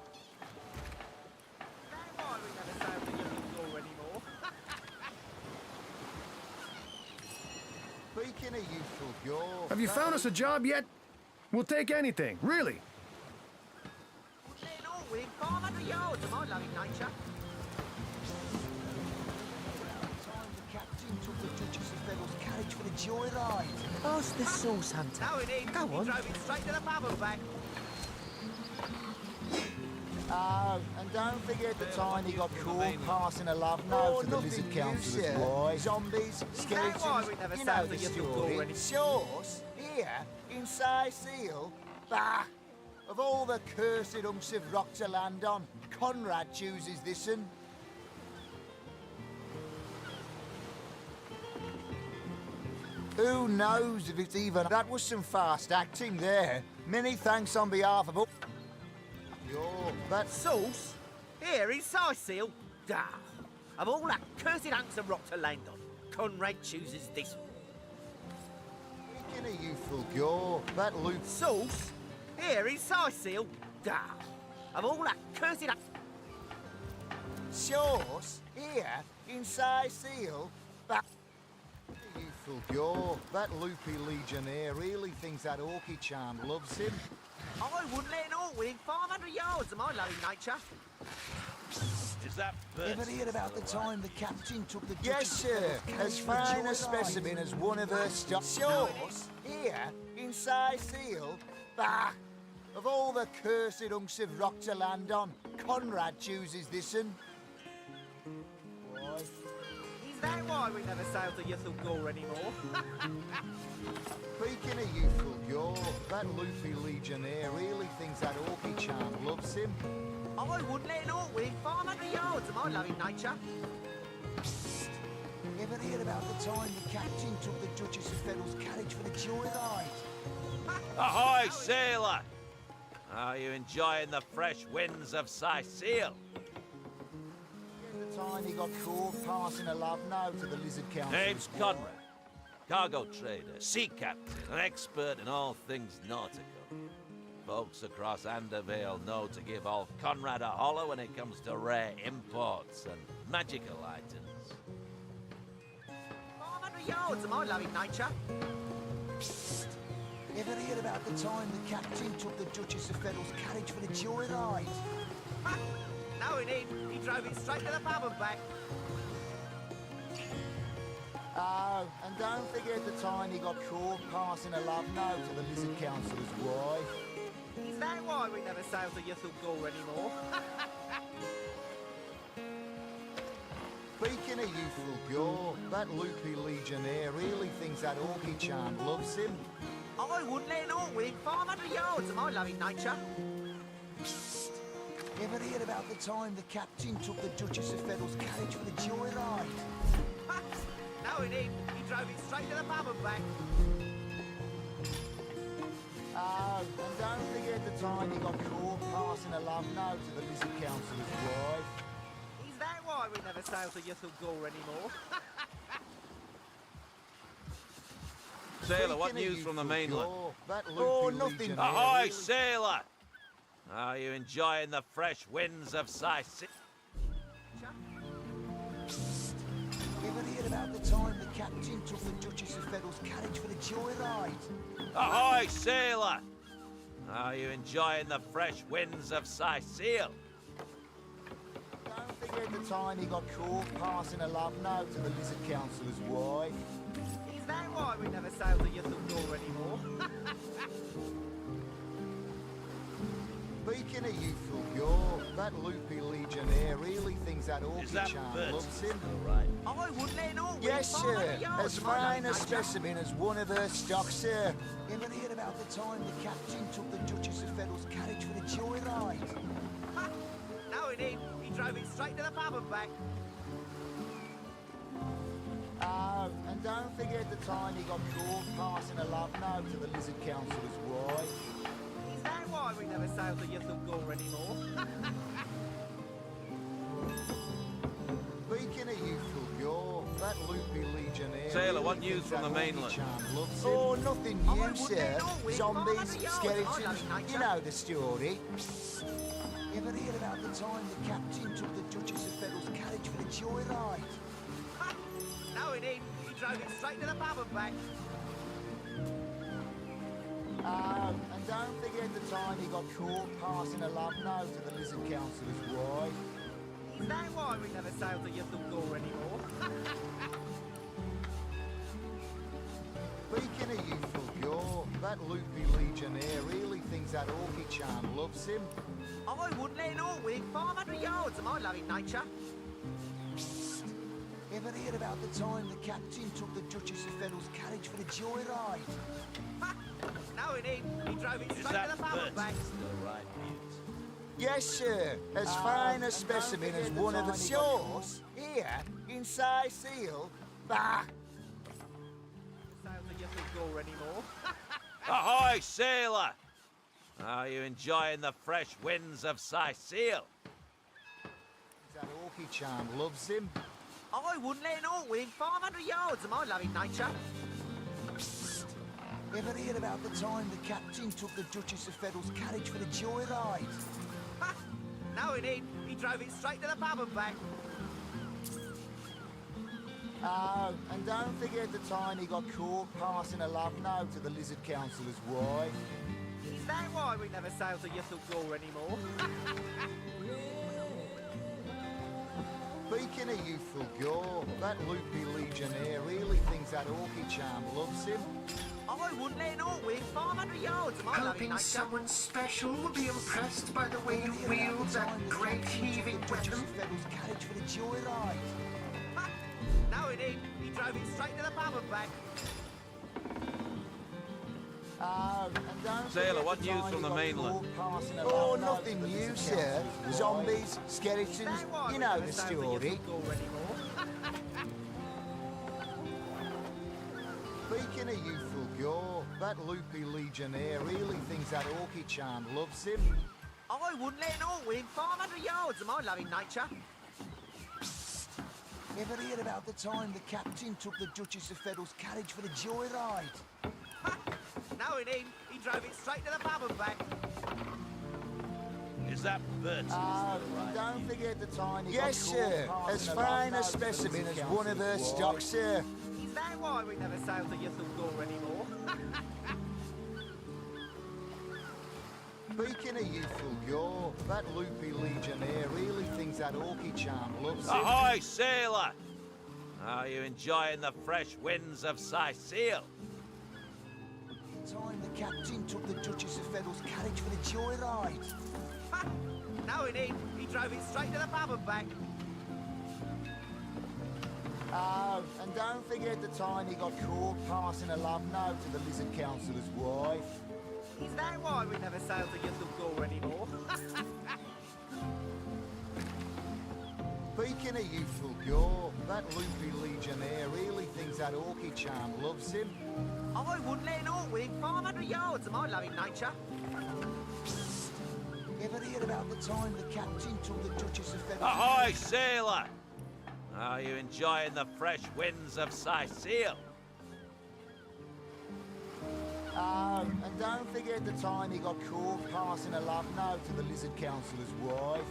Speaking of useful jaw. Have you found us a job yet? We'll take anything, really. Within 500 yards of my loving nature. The captain took the Duchess of Fennel's carriage for the joyride. Ask the sauce hunter. No, it Go on. drove it straight to the pub and back. Oh, and don't forget the time he got caught passing a love note to the lizard councillor's wife. Zombies, skeletons, why we never you sailed know the the Yellow story. already? Sauce, here, in Seal. Bah! Of all the cursed hunks of rock to land on, Conrad chooses this one. Who knows if it's even... That was some fast acting there. Many thanks on behalf of... But sauce? Here in Seal? Dah! Of all that cursed hunks of rock to land on, Conrad chooses this one. Speaking of youthful gore, that loop... Sauce? Here in Seal? Dah! Of all that cursed hunks... Sauce? Here, in Seal? That... Youthful gore, that loopy legionnaire really thinks that orky charm loves him. I wouldn't let an orc within 500 yards of my loving nature. Is that Ever heard about the time the captain took the... Yes, sir. As fine a specimen as one of her stock. Sauce? Here, in Seal? Bah! Of all the cursed hunks of rock to land on, Conrad chooses this one. Why? Is that why we never sailed to Yuthel Gore anymore? Speaking of youthful gore, that loopy legionnaire really thinks that orky charm loves him. I wouldn't let an orc within 500 yards of my loving nature. Ever heard about the time the captain took the Duchess of Fennel's carriage for the joyride? Ahoy, sailor! Are you enjoying the fresh winds of Seal? The time he got caught passing a love note to the lizard council. Name's Conrad. Cargo trader, sea captain, an expert in all things nautical. Folks across Andervale know to give old Conrad a holler when it comes to rare imports and magical items. 500 yards of my loving nature. Ever heard about the time the captain took the Duchess of Fennel's carriage for the joyride? No, he didn't. He drove it straight to the pub and back. Oh, and don't forget the time he got caught passing a love note to the lizard councillor's wife. Is that why we never sailed to Yuthel Gore anymore? Speaking of youthful gore, that loopy legionnaire really thinks that orky charm loves him. I wouldn't let an orc within 500 yards of my loving nature. Ever heard about the time the captain took the Duchess of Fennel's carriage for the joyride? No, he didn't. He drove it straight to the pub and back. Oh, and don't forget the time he got caught passing a love note to the lizard councillor's wife. Is that why we never sailed to Yuthel Gore anymore? Sailor, what news from the mainland? Oh, nothing. Ahoy, sailor! Are you enjoying the fresh winds of Seal? Ever heard about the time the captain took the Duchess of Fennel's carriage for the joyride? Ahoy, sailor! Are you enjoying the fresh winds of Seal? Don't forget the time he got caught passing a love note to the lizard councillor's wife. Is that why we never sailed to Yuthel Gore anymore? Speaking of youthful gore, that loopy legionnaire really thinks that orchid Is that charm Bert? loves him. All right. I wouldn't let an orc Yes, within 500 sir. yards As of my fine a nature. specimen as one of her stock, sir. Ever heard about the time the captain took the Duchess of Federal's carriage for a joyride? Ha! No, he didn't. He drove it straight to the pub and back. Oh, and don't forget the time he got caught passing a love note to the Lizard Councillor's wife. Is that why we never sail to Yutham Gore anymore? Speaking of youthful gore, that loopy legionnaire... Sailor, what really news thinks from that the orchid mainland? charm loves him. Oh, nothing I new, wouldn't sir. let all win Zombies, 500 yards, skeletons, I love nature. you know the story. Psst. You ever heard about the time the captain took the Duchess of Federal's carriage for a joyride? Ha! No, he didn't. He drove it straight to the pub and back. Oh, and don't forget the time he got caught passing a love note to the Lizard Councillor's wife. Is that why we never sail to Yutham Gore anymore? Speaking of youthful gore, that loopy legionnaire really thinks that orchid charm loves him. I wouldn't let an orc within 500 yards of my loving nature. Psst. Ever heard about the time the captain took the Duchess of Federal's carriage for a joyride? Ha! No, he didn't. He drove it Is straight that to the pub Bert? and back. Still right, mute. Yes, sir. As fine a specimen as one of the yours. Here, in Size Seal. Bah! Sail to Yutham Gore anymore. Ahoy, sailor! Are you enjoying the fresh winds of Sicile? That orchid charm loves him. I wouldn't let an orc within 500 yards of my loving nature. Psst. Ever heard about the time the captain took the Duchess of Federal's carriage for a joyride? Ha! No, he didn't. He drove it straight to the pub and back. Oh, and don't forget the time he got caught passing a love note to the Lizard Councillor's wife. Is that why we never sail to Yutham Gore anymore? Speaking of youthful gore, that loopy legionnaire really thinks that orchid charm loves him. I wouldn't let an orc within 500 yards of my loving Hoping nature. someone special will be impressed by the way you wield that great heaving weapon. Federal's carriage for a joyride. Ha! No, he didn't. He drove it straight to the pub and back. Oh, and don't Sailor, forget what the news time from he the got mainland? caught passing a love note nothing to the new, Lizard sir. Councillor's wife. Zombies, skeletons, Is that why you we know never the sail to story. Yutham Gore anymore? Speaking of youthful gore, that loopy legionnaire really thinks that orchid charm loves him. I wouldn't let an orc within 500 yards of my loving nature. Psst. Ever heard about the time the captain took the Duchess of Federal's carriage for a joyride? Ha! No, he didn't. He drove it straight to the pub and back. Is that Bert? Oh, and don't forget the time he Yes, got caught sir. passing As a fine love a note to the specimen Lizard as one of her Councillor's stock, wife. sir. Is that why we never sail to Yutham Gore anymore? Speaking of youthful gore, that loopy legionnaire really thinks that orchid charm loves him. Ahoy, sailor! Are you enjoying the fresh winds of Sicile? Time the captain took the Duchess of Federal's carriage for a joyride. Ha! No, he didn't. He drove it straight to the pub and back. Oh, and don't forget the time he got caught passing a love note to the Lizard Councillor's wife. Is that why we never sail to Yutham Gore anymore? Speaking of youthful gore, that loopy legionnaire really thinks that orchid charm loves him. I wouldn't let an orc within 500 yards of my loving nature. Psst. Ever heard about the time the captain took the Duchess of Federal... Ahoy, sailor! Are you enjoying the fresh winds of Sicile? Oh, and don't forget the time he got caught passing a love note to the Lizard Councillor's wife.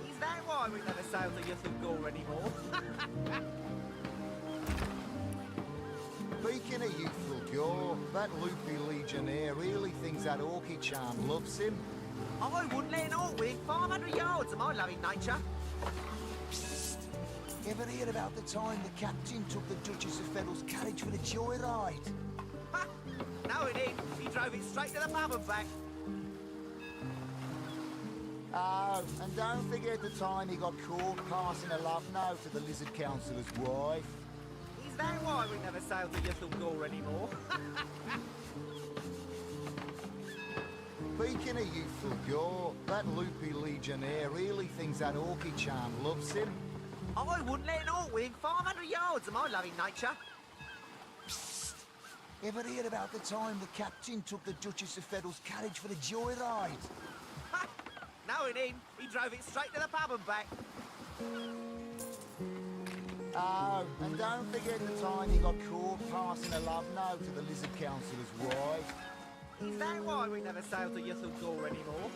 Is that why we never sail to Yutham Gore anymore? Speaking of youthful gore, that loopy legionnaire really thinks that orchid charm loves him. I wouldn't let an orc within 500 yards of my loving nature. Psst. Ever heard about the time the captain took the Duchess of Federal's carriage for a joyride? Ha! No, he didn't. He drove it straight to the pub and back. Oh, and don't forget the time he got caught passing a love note to the Lizard Councillor's wife. Is that why we never sail to Ythel anymore? Speaking of youthful gore, that loopy legionnaire really thinks that orky charm loves him. I wouldn't let an orc within 500 yards of my loving nature. Psst! Ever heard about the time the captain took the Duchess of Feddle's carriage for the joyride? Knowing him, he drove it straight to the pub and back. Oh, and don't forget the time he got caught passing a love note to the Lizard Councillor's wife. Is that why we never sail to Ythel anymore?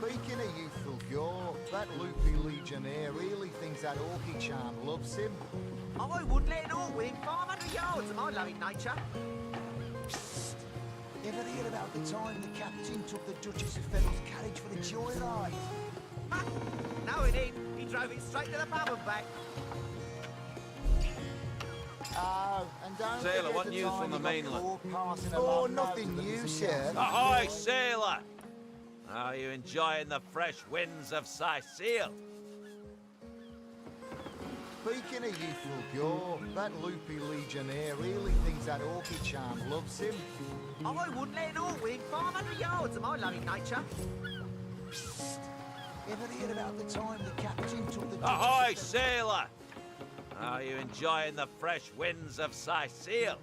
Speaking of youthful gore, that loopy legionnaire really thinks that orky charm loves him. I wouldn't let an orc within 500 yards of my loving nature. Psst! Ever heard about the time the captain took the Duchess of Feddle's carriage for the joyride? Knowing him, he drove it straight to the pub and back. Oh, and don't Sailor, forget what the news time from the he got mainland? caught passing a Oh, love note nothing to the new, Lizard sir. Councillor's Ahoy, wife. sailor! Are you enjoying the fresh winds of Sicile? Speaking of youthful gore, that loopy legionnaire really thinks that orky charm loves him. I wouldn't let an orc within 500 yards of my loving nature. Psst! Ever heard about the time the captain took the Duchess Ahoy, of sailor! Are you enjoying the fresh winds of Sicile?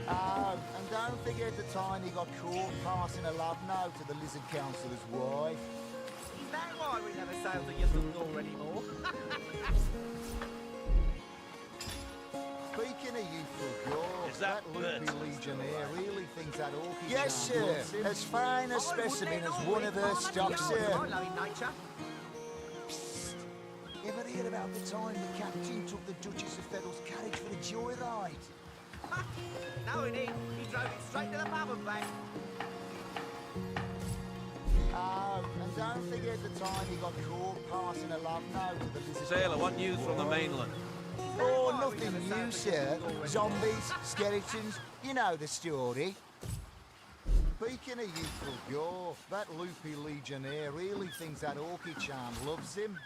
Oh, and don't forget the time he got caught passing a love note to the Lizard Councillor's wife. Is that why we never sail to Ythel anymore? Speaking of youthful gore, Is that loopy Bert? legionnaire really thinks that orky Yes, charm sir. loves him. As fine a specimen as one of her stock, sir. My loving nature. Psst! Ever heard about the time the captain took the Duchess of Feddle's carriage for the joyride? Knowing him, he drove it straight to the pub and back. Oh, and don't forget the time he got caught passing a love note to the Lizard Sailor, what Councillor's news from the wife. mainland? Oh, nothing new, sir. Zombies, skeletons, you know the story. Speaking of youthful gore, that loopy legionnaire really thinks that orky charm loves him.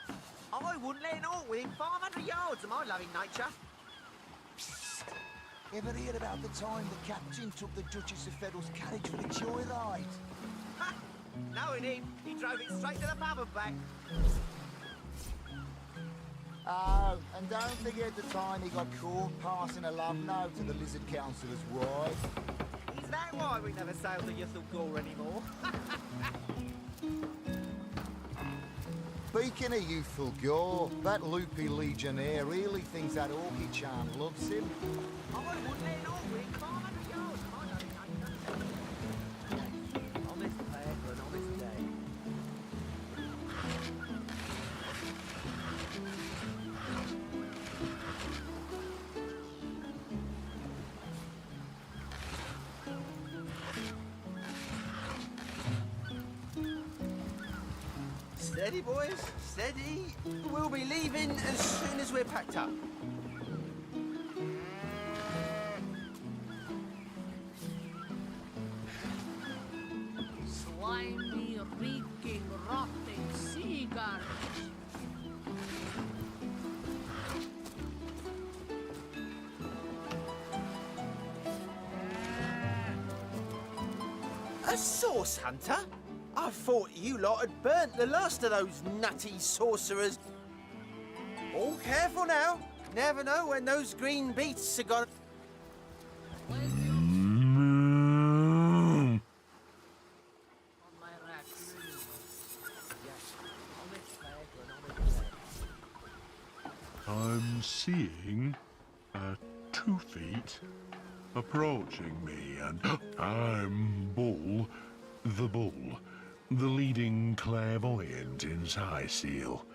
I wouldn't let an orc within 500 yards of my loving nature. Psst! Ever heard about the time the captain took the Duchess of Feddle's carriage for the joyride? Knowing him, he drove it straight to the pub and back. Oh, and don't forget the time he got caught passing a love note to the Lizard Councillor's wife. Is that why we never sail to Ythel anymore? Speaking of youthful gore, that loopy legionnaire really thinks that orky charm loves him. I wouldn't let an orc within 500 yards of my loving nature. Honest player for an honest day. Steady, boys, steady. We'll be leaving as soon as we're packed up. Slimy, reeking, rotting sea garbage. A source hunter? I thought you lot had burnt the last of those nutty sorcerers. All careful now. Never know when those green beasts are gonna... On my rack. Yes, honest player for an honest day. I'm seeing 2 feet approaching me, and I'm Bull, the Bull, the leading clairvoyant in Sicile.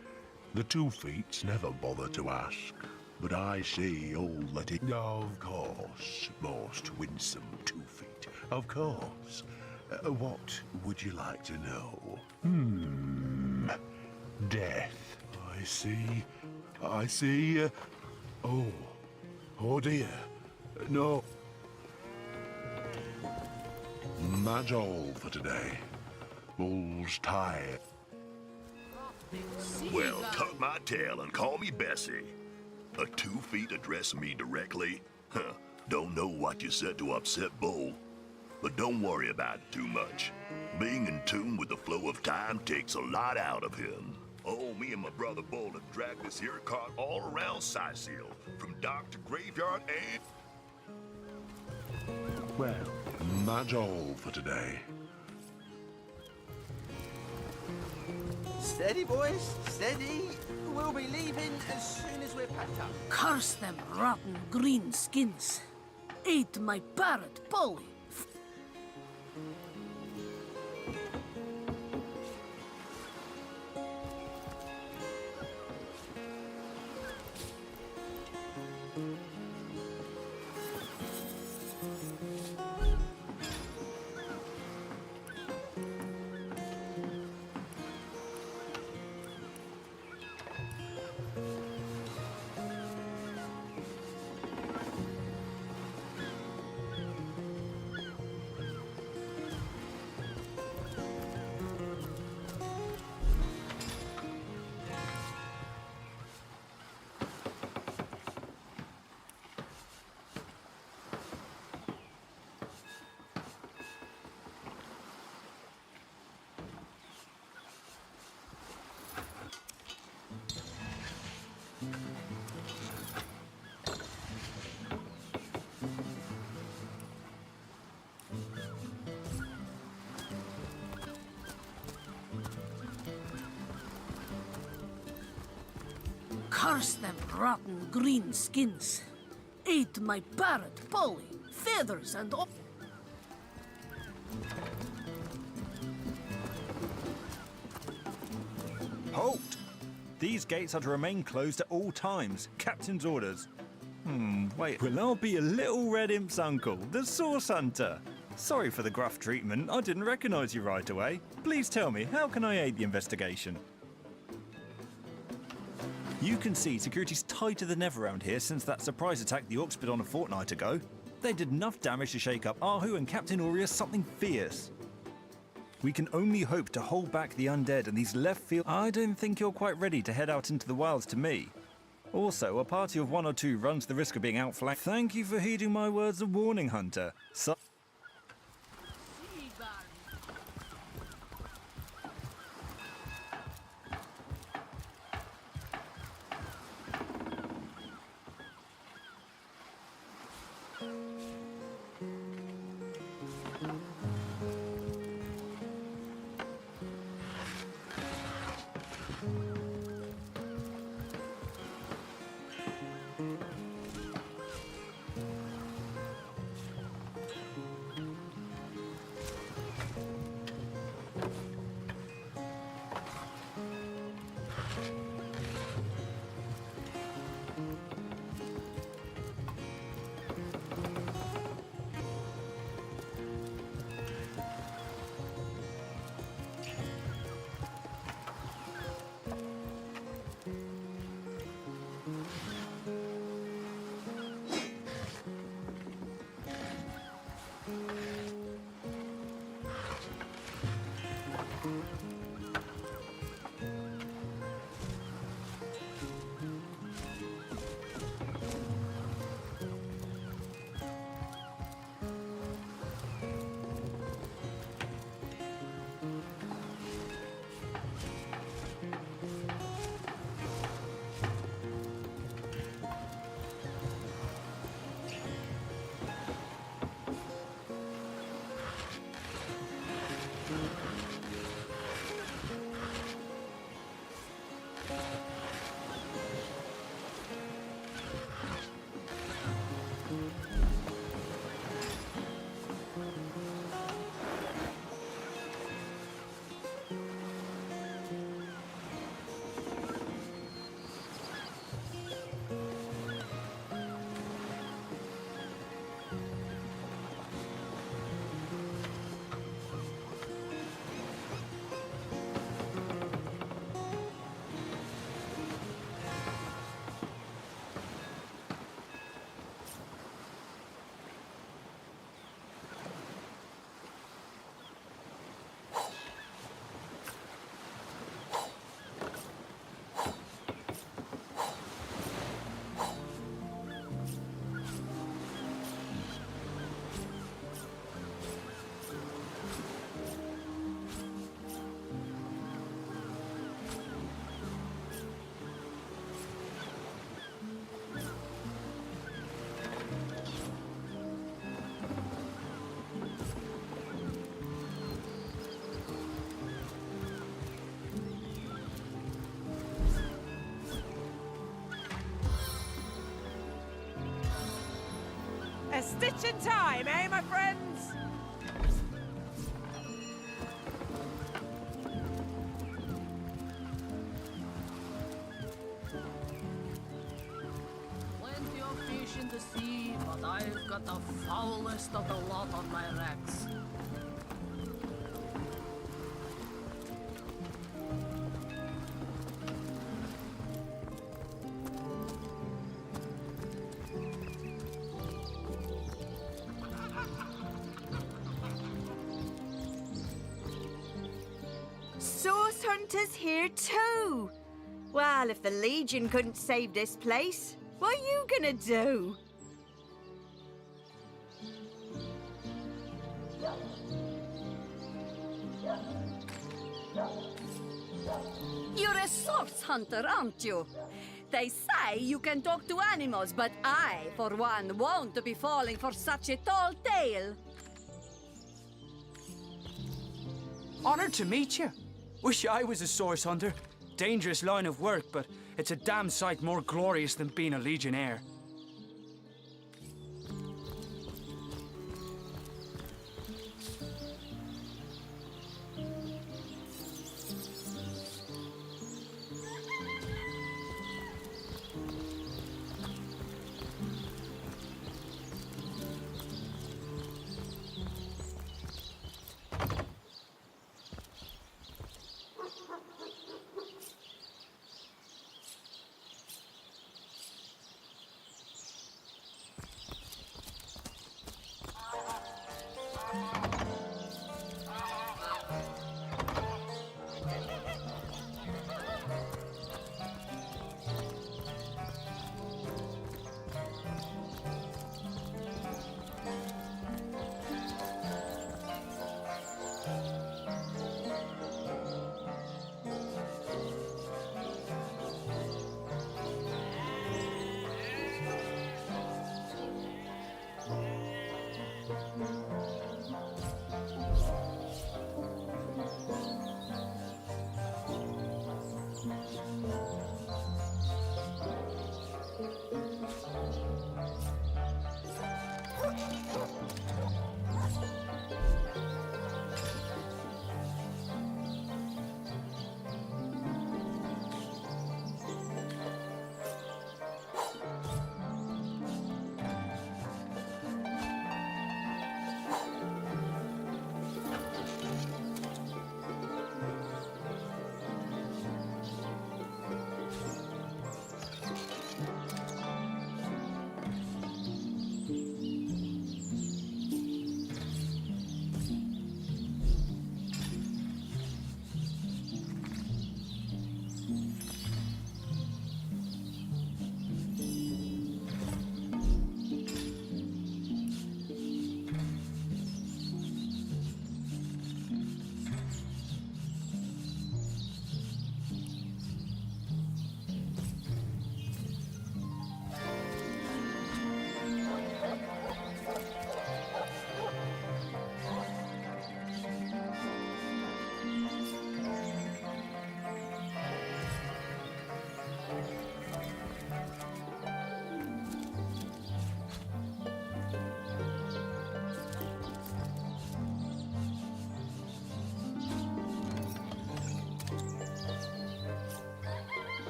The 2 feets never bother to ask, but I see all that it... Of course, most winsome 2 feet, of course. What would you like to know? Death. I see. Oh dear. No. That's all for today. Bull's tired. Well, tuck my tail and call me Bessie. A 2 feet addressing me directly? Huh. Don't know what you said to upset Bull. But don't worry about it too much. Being in tune with the flow of time takes a lot out of him. Oh, me and my brother Bull have dragged this here cart all around Sicil, from dock to graveyard and... Well, that's all for today. Steady, boys, steady. We'll be leaving as soon as we're packed up. Curse them rotten green skins. Ate my parrot, Polly. Curse them rotten green skins. Ate my parrot, Polly, feathers and all. Halt! These gates are to remain closed at all times. Captain's orders. Wait. Well, I'll be a little red imp's uncle, the Source Hunter. Sorry for the gruff treatment. I didn't recognize you right away. Please tell me, how can I aid the investigation? You can see security's tighter than ever around here since that surprise attack the Orcs put on a fortnight ago. They did enough damage to shake up Ahu and Captain Aureus something fierce. We can only hope to hold back the undead and these left field. I don't think you're quite ready to head out into the wilds to me. Also, a party of 1 or 2 runs the risk of being outflanked. Thank you for heeding my words of warning, Hunter. stitch in time, eh, my friends? Plenty of fish in the sea, but I've got the foulest of the lot on my racks. Source hunters here too. Well, if the Legion couldn't save this place, what are you gonna do? You're a source hunter, aren't you? They say you can talk to animals, but I, for one, won't be falling for such a tall tale. Honored to meet you. Wish I was a source hunter. Dangerous line of work, but it's a damn sight more glorious than being a legionnaire.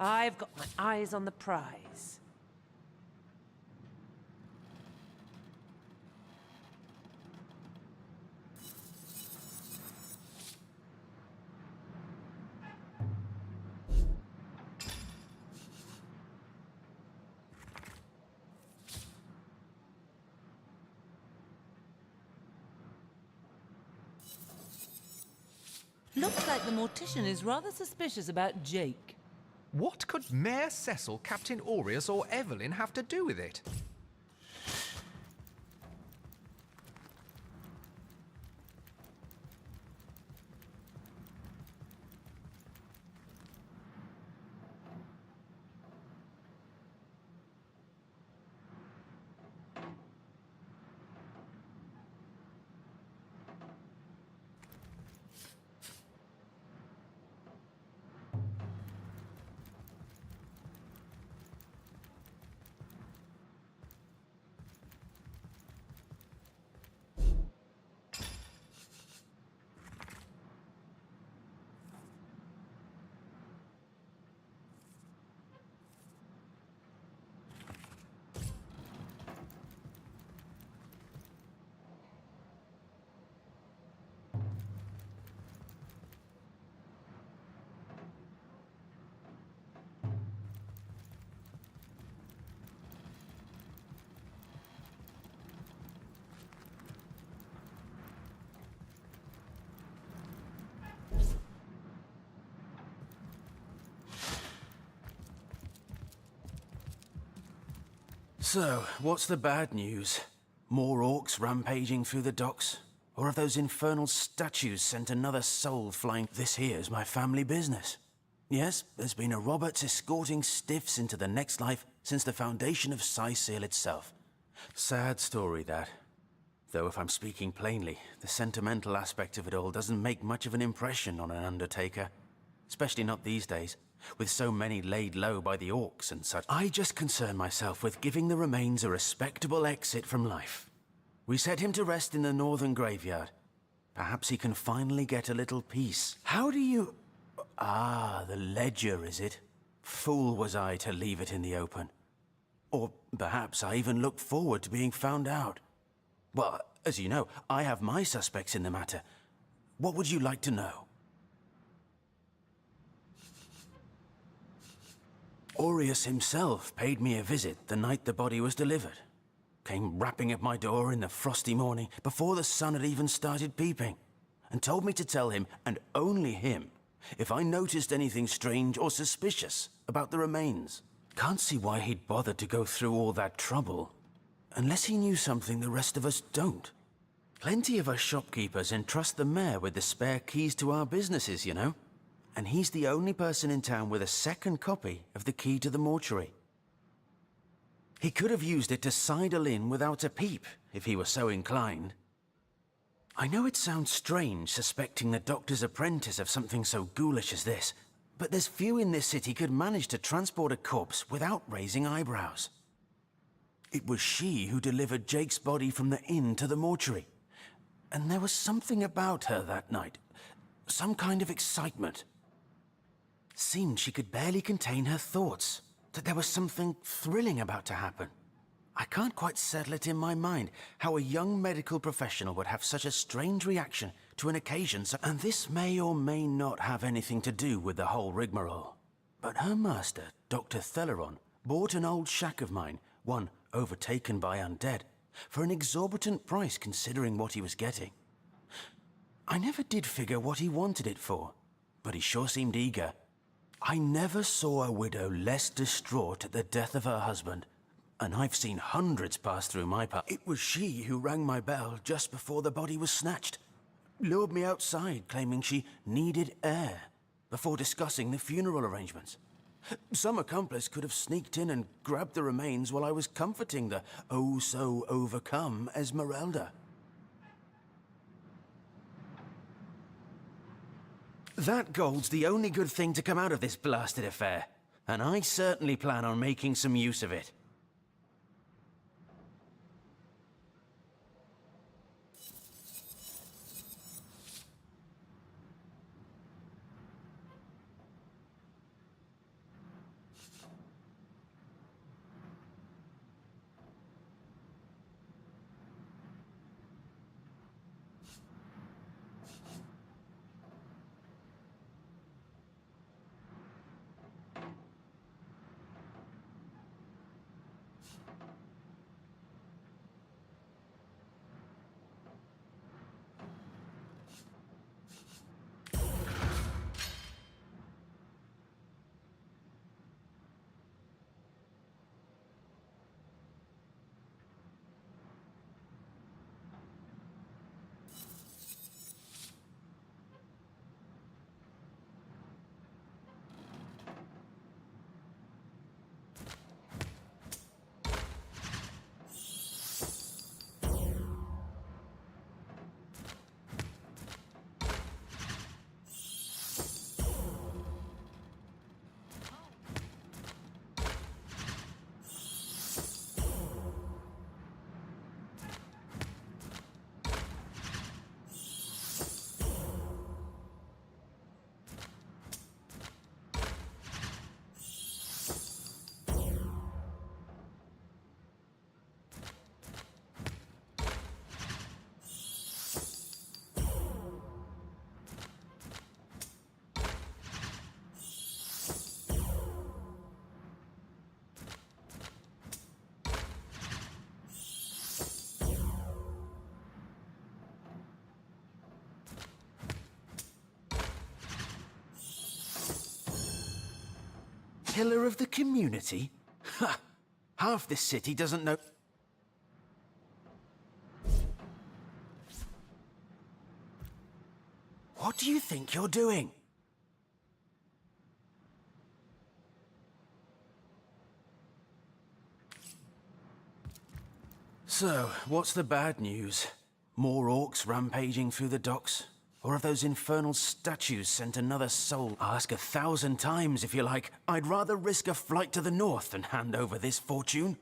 I've got my eyes on the prize. Looks like the mortician is rather suspicious about Jake. What could Mayor Cecil, Captain Aureus, or Evelyn have to do with it? So, what's the bad news? More orcs rampaging through the docks? Or have those infernal statues sent another soul flying? This here's my family business. Yes, there's been a Roberts escorting stiffs into the next life since the foundation of Cyseal itself. Sad story, that. Though if I'm speaking plainly, the sentimental aspect of it all doesn't make much of an impression on an undertaker. Especially not these days, with so many laid low by the orcs and such. I just concern myself with giving the remains a respectable exit from life. We set him to rest in the northern graveyard. Perhaps he can finally get a little peace. How do you... Ah, the ledger, is it? Fool was I to leave it in the open. Or perhaps I even looked forward to being found out. Well, as you know, I have my suspects in the matter. What would you like to know? Aureus himself paid me a visit the night the body was delivered. Came rapping at my door in the frosty morning before the sun had even started peeping, and told me to tell him, and only him, if I noticed anything strange or suspicious about the remains. Can't see why he'd bothered to go through all that trouble, unless he knew something the rest of us don't. Plenty of us shopkeepers entrust the mayor with the spare keys to our businesses, you know. And he's the only person in town with a second copy of the key to the mortuary. He could have used it to sidle in without a peep, if he were so inclined. I know it sounds strange suspecting the doctor's apprentice of something so ghoulish as this, but there's few in this city could manage to transport a corpse without raising eyebrows. It was she who delivered Jake's body from the inn to the mortuary, and there was something about her that night, some kind of excitement. Seemed she could barely contain her thoughts, that there was something thrilling about to happen. I can't quite settle it in my mind how a young medical professional would have such a strange reaction to an occasion so... And this may or may not have anything to do with the whole rigmarole. But her master, Dr. Theleron, bought an old shack of mine, one overtaken by undead, for an exorbitant price considering what he was getting. I never did figure what he wanted it for, but he sure seemed eager. I never saw a widow less distraught at the death of her husband, and I've seen hundreds pass through my path. It was she who rang my bell just before the body was snatched, lured me outside claiming she needed air, before discussing the funeral arrangements. Some accomplice could have sneaked in and grabbed the remains while I was comforting the oh-so-overcome Esmeralda. That gold's the only good thing to come out of this blasted affair, and I certainly plan on making some use of it. Pillar of the community? Ha! Half this city doesn't know... What do you think you're doing? So, what's the bad news? More orcs rampaging through the docks? Or have those infernal statues sent another soul? Ask 1,000 times if you like. I'd rather risk a flight to the north than hand over this fortune.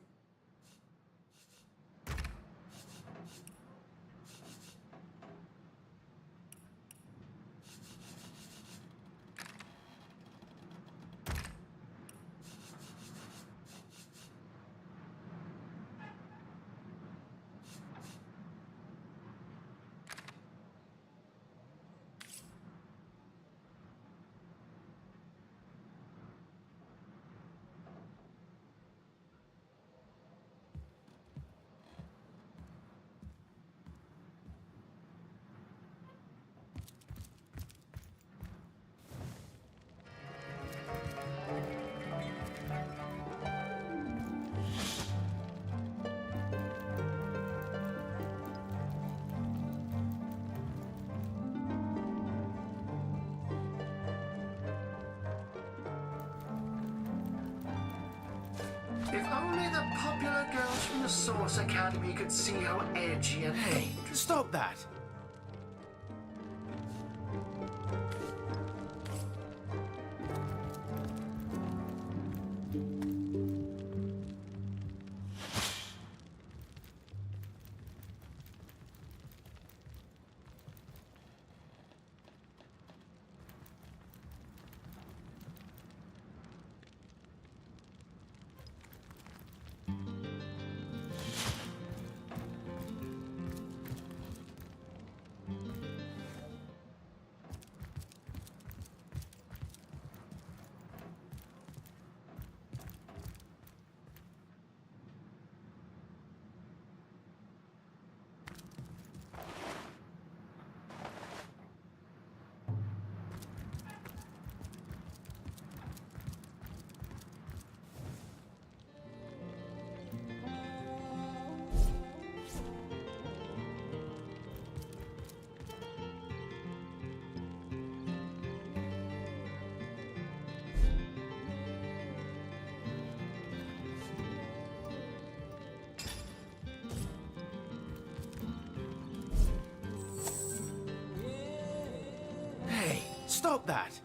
If only the popular girls from the Source Academy could see how edgy and... Hey, stop that! Stop that!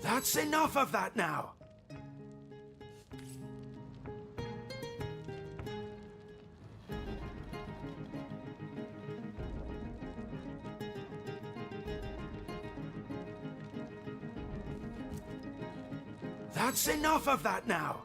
That's enough of that now! That's enough of that now!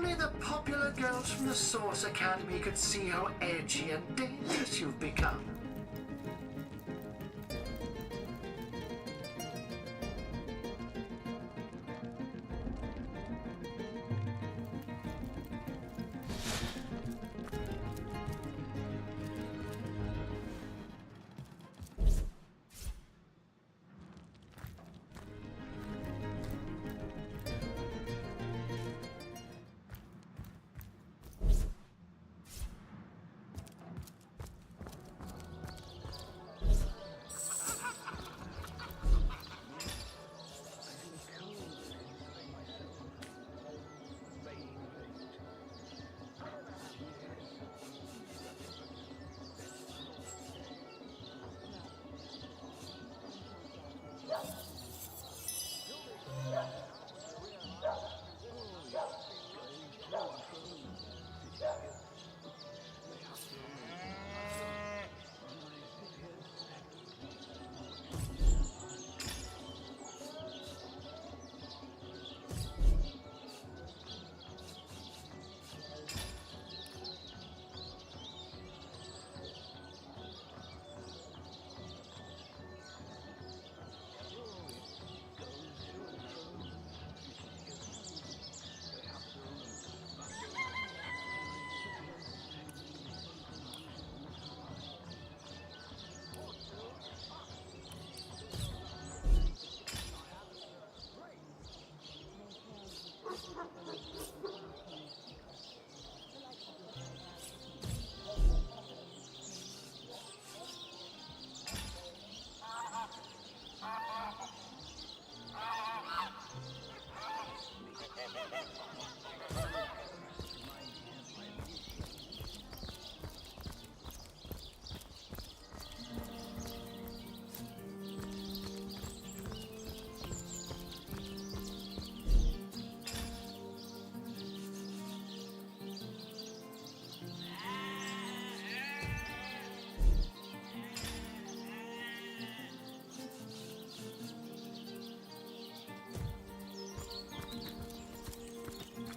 only the popular girls from the Source Academy could see how edgy and dangerous you've become.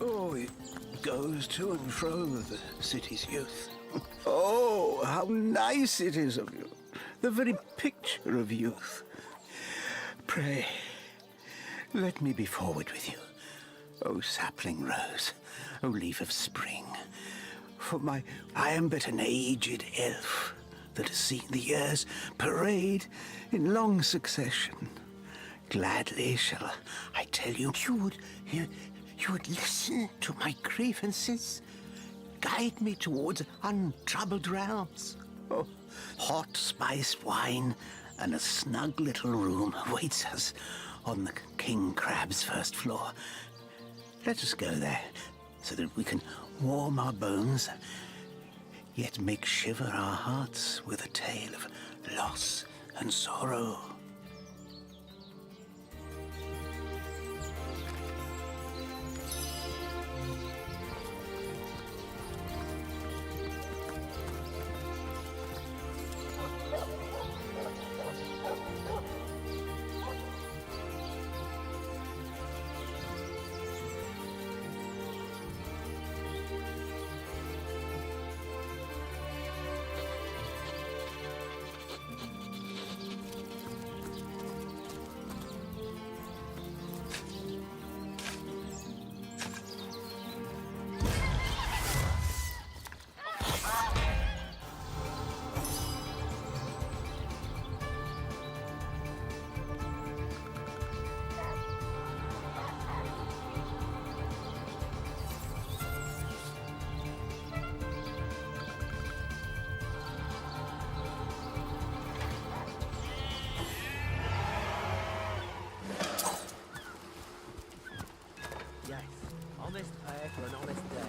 Oh, it goes to and fro, the city's youth. Oh, how nice it is of you. The very picture of youth. Pray, let me be forward with you. Oh, sapling rose, oh, leaf of spring. For I am but an aged elf that has seen the years parade in long succession. Gladly shall I tell you, you would listen to my grievances, guide me towards untroubled realms. Oh, hot spiced wine and a snug little room awaits us on the King Crab's first floor. Let us go there, so that we can warm our bones, yet make shiver our hearts with a tale of loss and sorrow. Honest pay for an honest day.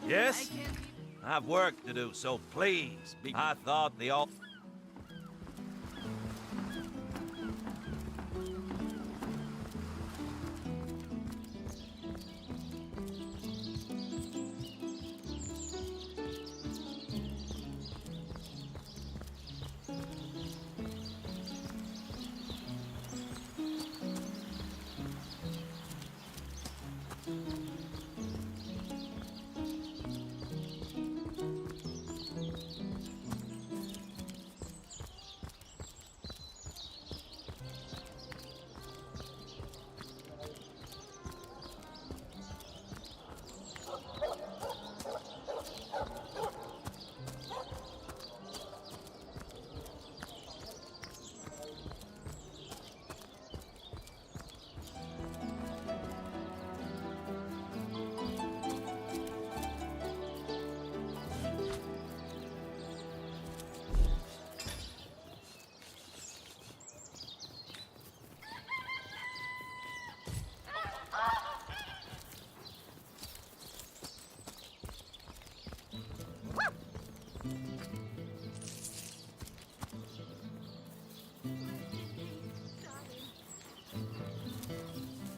Yes? I have work to do, so please, I thought the all...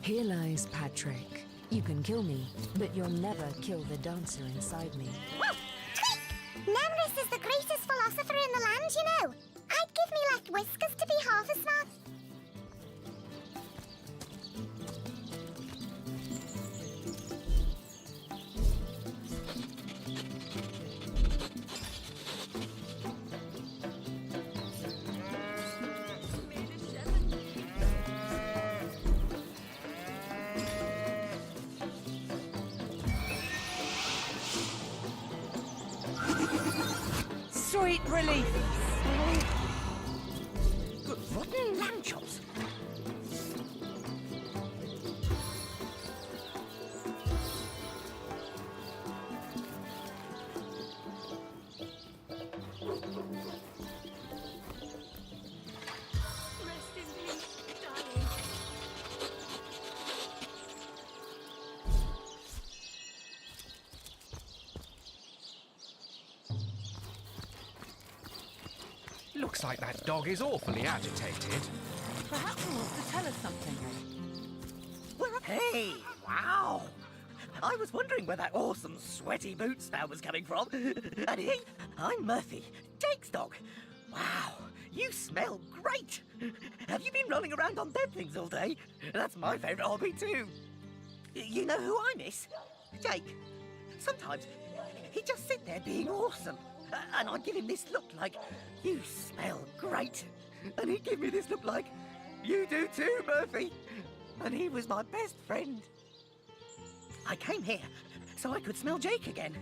Here lies Patrick. You can kill me, but you'll never kill the dancer inside me. Nemrus is the greatest philosopher in the land, you know. I'd give me left whiskers to be half as smart. Sweet relief. Good rotten lamb chops. Looks like that dog is awfully agitated. Perhaps he wants to tell us something. Hey, wow! I was wondering where that awesome sweaty boot smell was coming from. And hey, I'm Murphy, Jake's dog. Wow, you smell great! Have you been rolling around on dead things all day? That's my favourite hobby too. You know who I miss? Jake. Sometimes he'd just sit there being awesome. And I'd give him this look like, you smell great. And he'd give me this look like, you do too, Murphy. And he was my best friend. I came here so I could smell Jake again.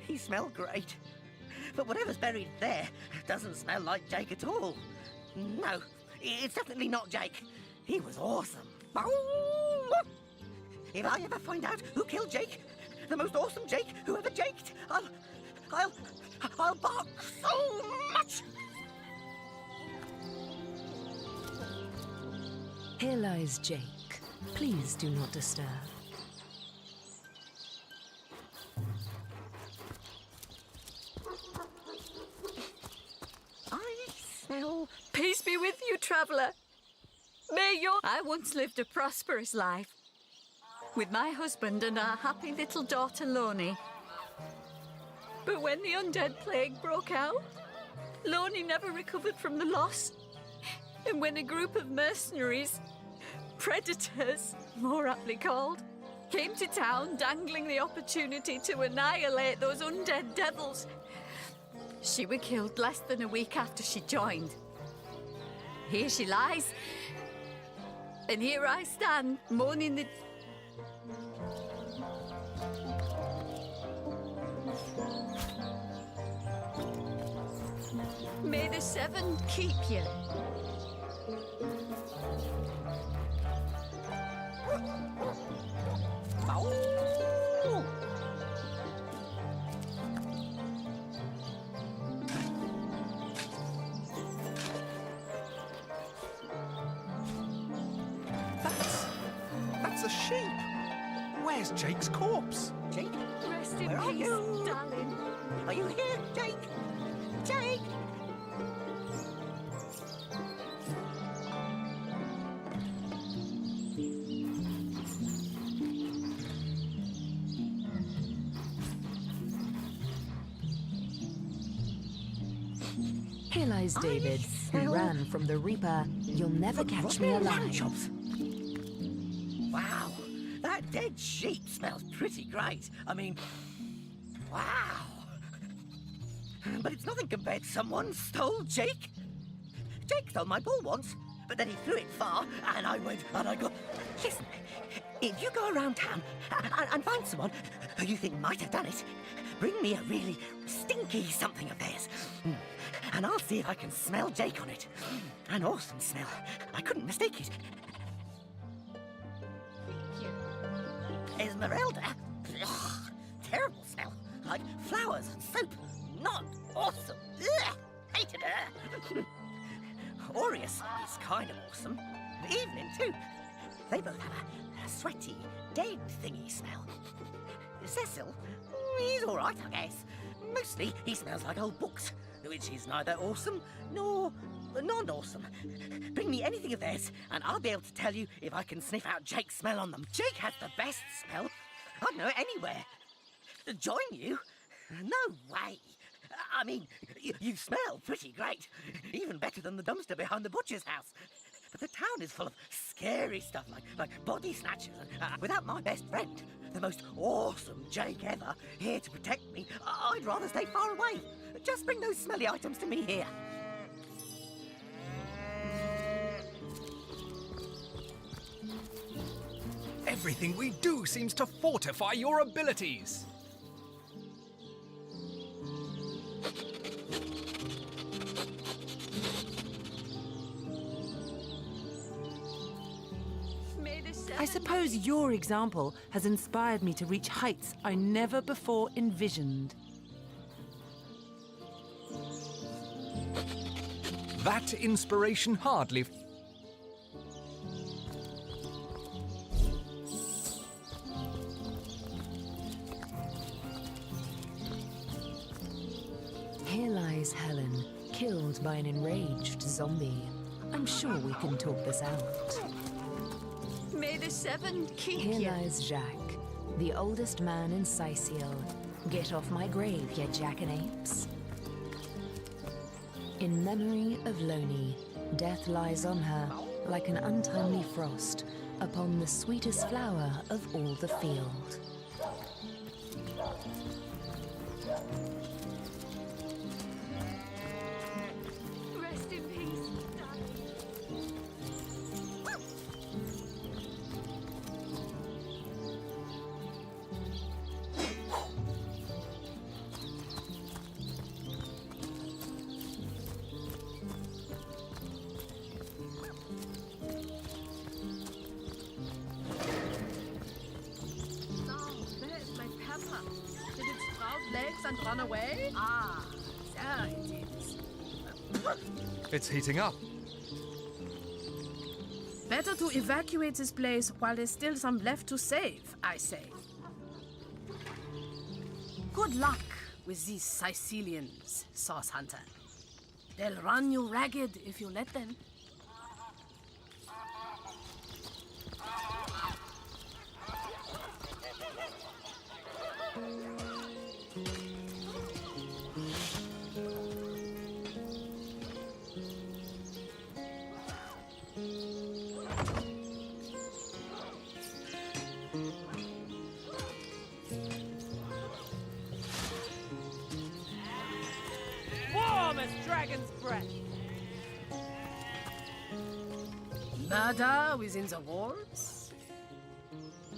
He smelled great. But whatever's buried there doesn't smell like Jake at all. No, it's definitely not Jake. He was awesome. If I ever find out who killed Jake, the most awesome Jake who ever jaked, I'll bark so much! Here lies Jake. Please do not disturb. I smell... Peace be with you, traveller. May your... I once lived a prosperous life with my husband and our happy little daughter, Loni. But when the undead plague broke out, Loni never recovered from the loss. And when a group of mercenaries, predators, more aptly called, came to town dangling the opportunity to annihilate those undead devils, she was killed less than a week after she joined. Here she lies, and here I stand, mourning the... May the Seven keep you. That's a sheep. Where's Jake's corpse? Jake? Rest in Where are peace, you? darling. Are you here, Jake? Jake! Here lies David, who ran from the Reaper. You'll never catch me alive. Wow, that dead sheep smells pretty great. I mean, wow. But it's nothing compared to someone stole Jake. Jake stole my ball once, but then he threw it far, and I went, and I got... Listen, if you go around town and find someone who you think might have done it, bring me a really stinky something of theirs. And I'll see if I can smell Jake on it. An awesome smell. I couldn't mistake it. Esmeralda? Ugh, terrible smell. Like flowers and soap. Not awesome. Ugh, hated her. Aureus is kind of awesome. Evelyn, too. They both have a sweaty, dead thingy smell. Cecil, he's all right, I guess. Mostly, he smells like old books, which is neither awesome nor non-awesome. Bring me anything of theirs, and I'll be able to tell you if I can sniff out Jake's smell on them. Jake has the best smell. I'd know it anywhere. Join you? No way. I mean, you smell pretty great. Even better than the dumpster behind the butcher's house. But the town is full of scary stuff like body snatchers. And without my best friend, the most awesome Jake ever, here to protect me, I'd rather stay far away. Just bring those smelly items to me here. Everything we do seems to fortify your abilities. I suppose your example has inspired me to reach heights I never before envisioned. That inspiration hardly... Here lies Helen, killed by an enraged zombie. I'm sure we can talk this out. May the seven keep Here you. lies Jacques, the oldest man in Sicil. Get off my grave, you jackanapes. In memory of Loni, death lies on her like an untimely frost upon the sweetest flower of all the field. Rest in peace, There's my pepper. Did it sprout legs and run away? Ah, there it is. It's heating up. Better to evacuate this place while there's still some left to save, I say. Good luck with these Sicilians, Sauce Hunter. They'll run you ragged if you let them. Warm as dragon's breath. Murder within the walls?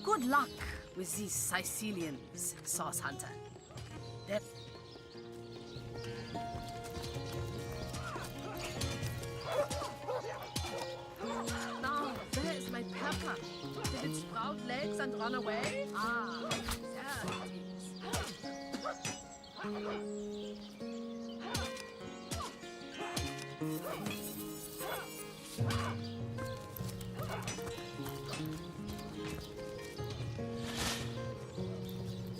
Good luck with these Sicilians, Sauce Hunter. They're... Now, there's my pepper. Did it sprout legs and run away? Ah, there it is.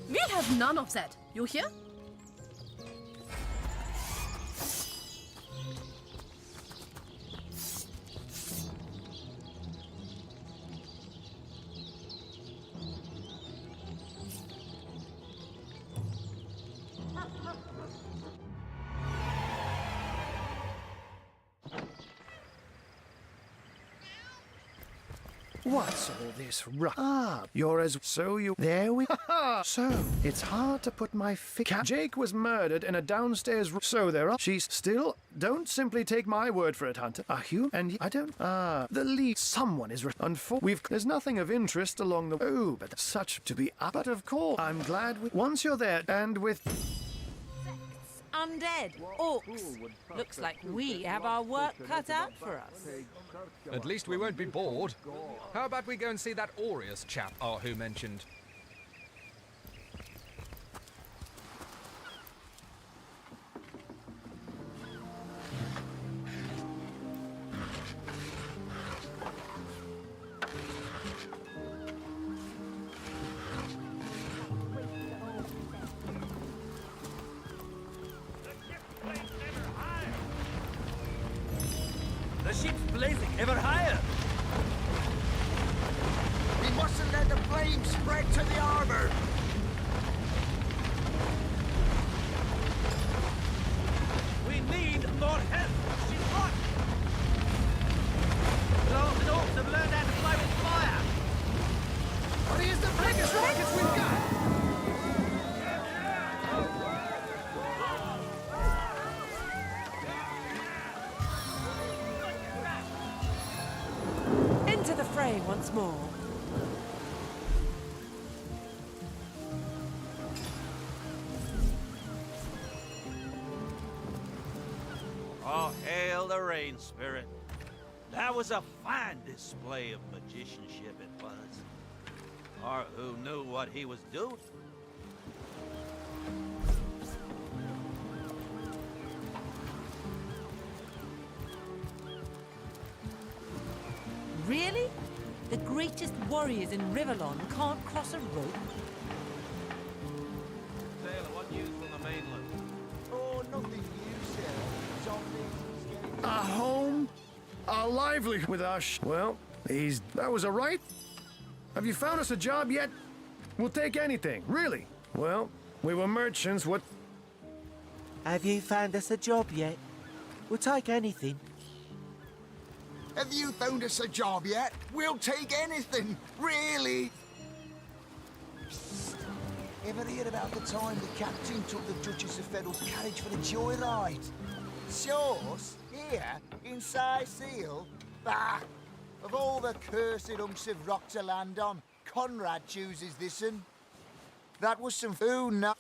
We'll have none of that. You hear? What's all this you're as... So you... There we... So, it's hard to put my Jake was murdered in a downstairs room. So there are... She's still... Don't simply take my word for it, Hunter. A human... And I don't... The lead... Someone is... There's nothing of interest along the... Oh, but such to be... But of course, I'm glad we... Once you're there, and with... Undead, orcs. Looks like we have our work cut out for us. At least we won't be bored. How about we go and see that Aureus chap Ahu mentioned? blazing ever higher. We mustn't let the flames spread to the armor. We need more help. She's hot. The Lords and Orcs have learned how to play with fire. But he is the biggest rockets we've got. Into the fray once more. Oh, hail the rain spirit. That was a fine display of magicianship it was. Or who knew what he was doing? Really? The greatest warriors in Rivellon can't cross a rope? Sailor, what news from the mainland? Oh, nothing new, sir. Zombies. A home? A lively with us. Well, that was a right. Have you found us a job yet? We'll take anything, really. Well, we were merchants, what? Have you found us a job yet? We'll take anything. Have you found us a job yet? We'll take anything, really. Ever hear about the time the captain took the Duchess of Federal's carriage for the joyride? Shores, here, in Seal. Bah! Of all the cursed hunks of rock to land on, Conrad chooses this one. That was some food, no.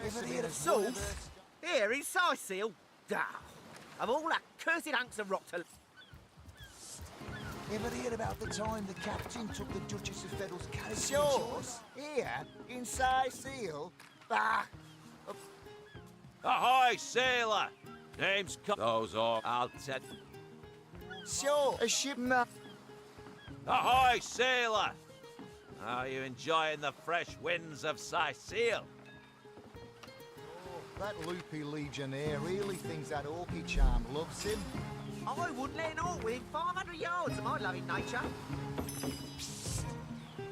Ever hear of sauce? Here in Seal. Of all that cursed hunks of rock to... Ever hear about the time the captain took the Duchess of Federal's carriage? Shores, here, in Seal. Bah! Ahoy, sailor! Name's those are I'll set. Sure, a shipman. Ahoy, sailor! Are you enjoying the fresh winds of Sicile? That loopy legionnaire really thinks that orky charm loves him. I wouldn't let an orc within 500 yards of my loving nature.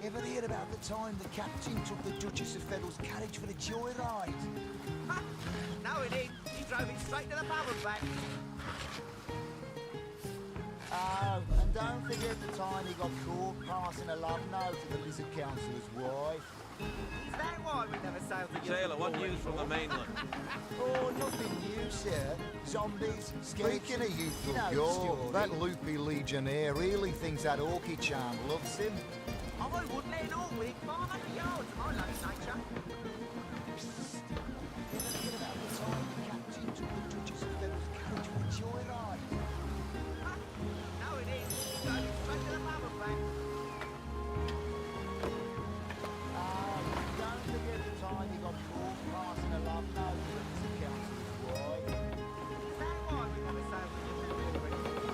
Ever hear about the time the captain took the Duchess of Federal's carriage for the joyride? No, it ain't. He drove it straight to the pub and back. Oh, and don't forget the time he got caught passing a love note to the Lizard Councillor's wife. Is that why we never sailed together? Sailor, what news from the mainland? Oh, nothing new, sir. Zombies, speaking of youthful gore, that loopy legionnaire really thinks that orky charm loves him.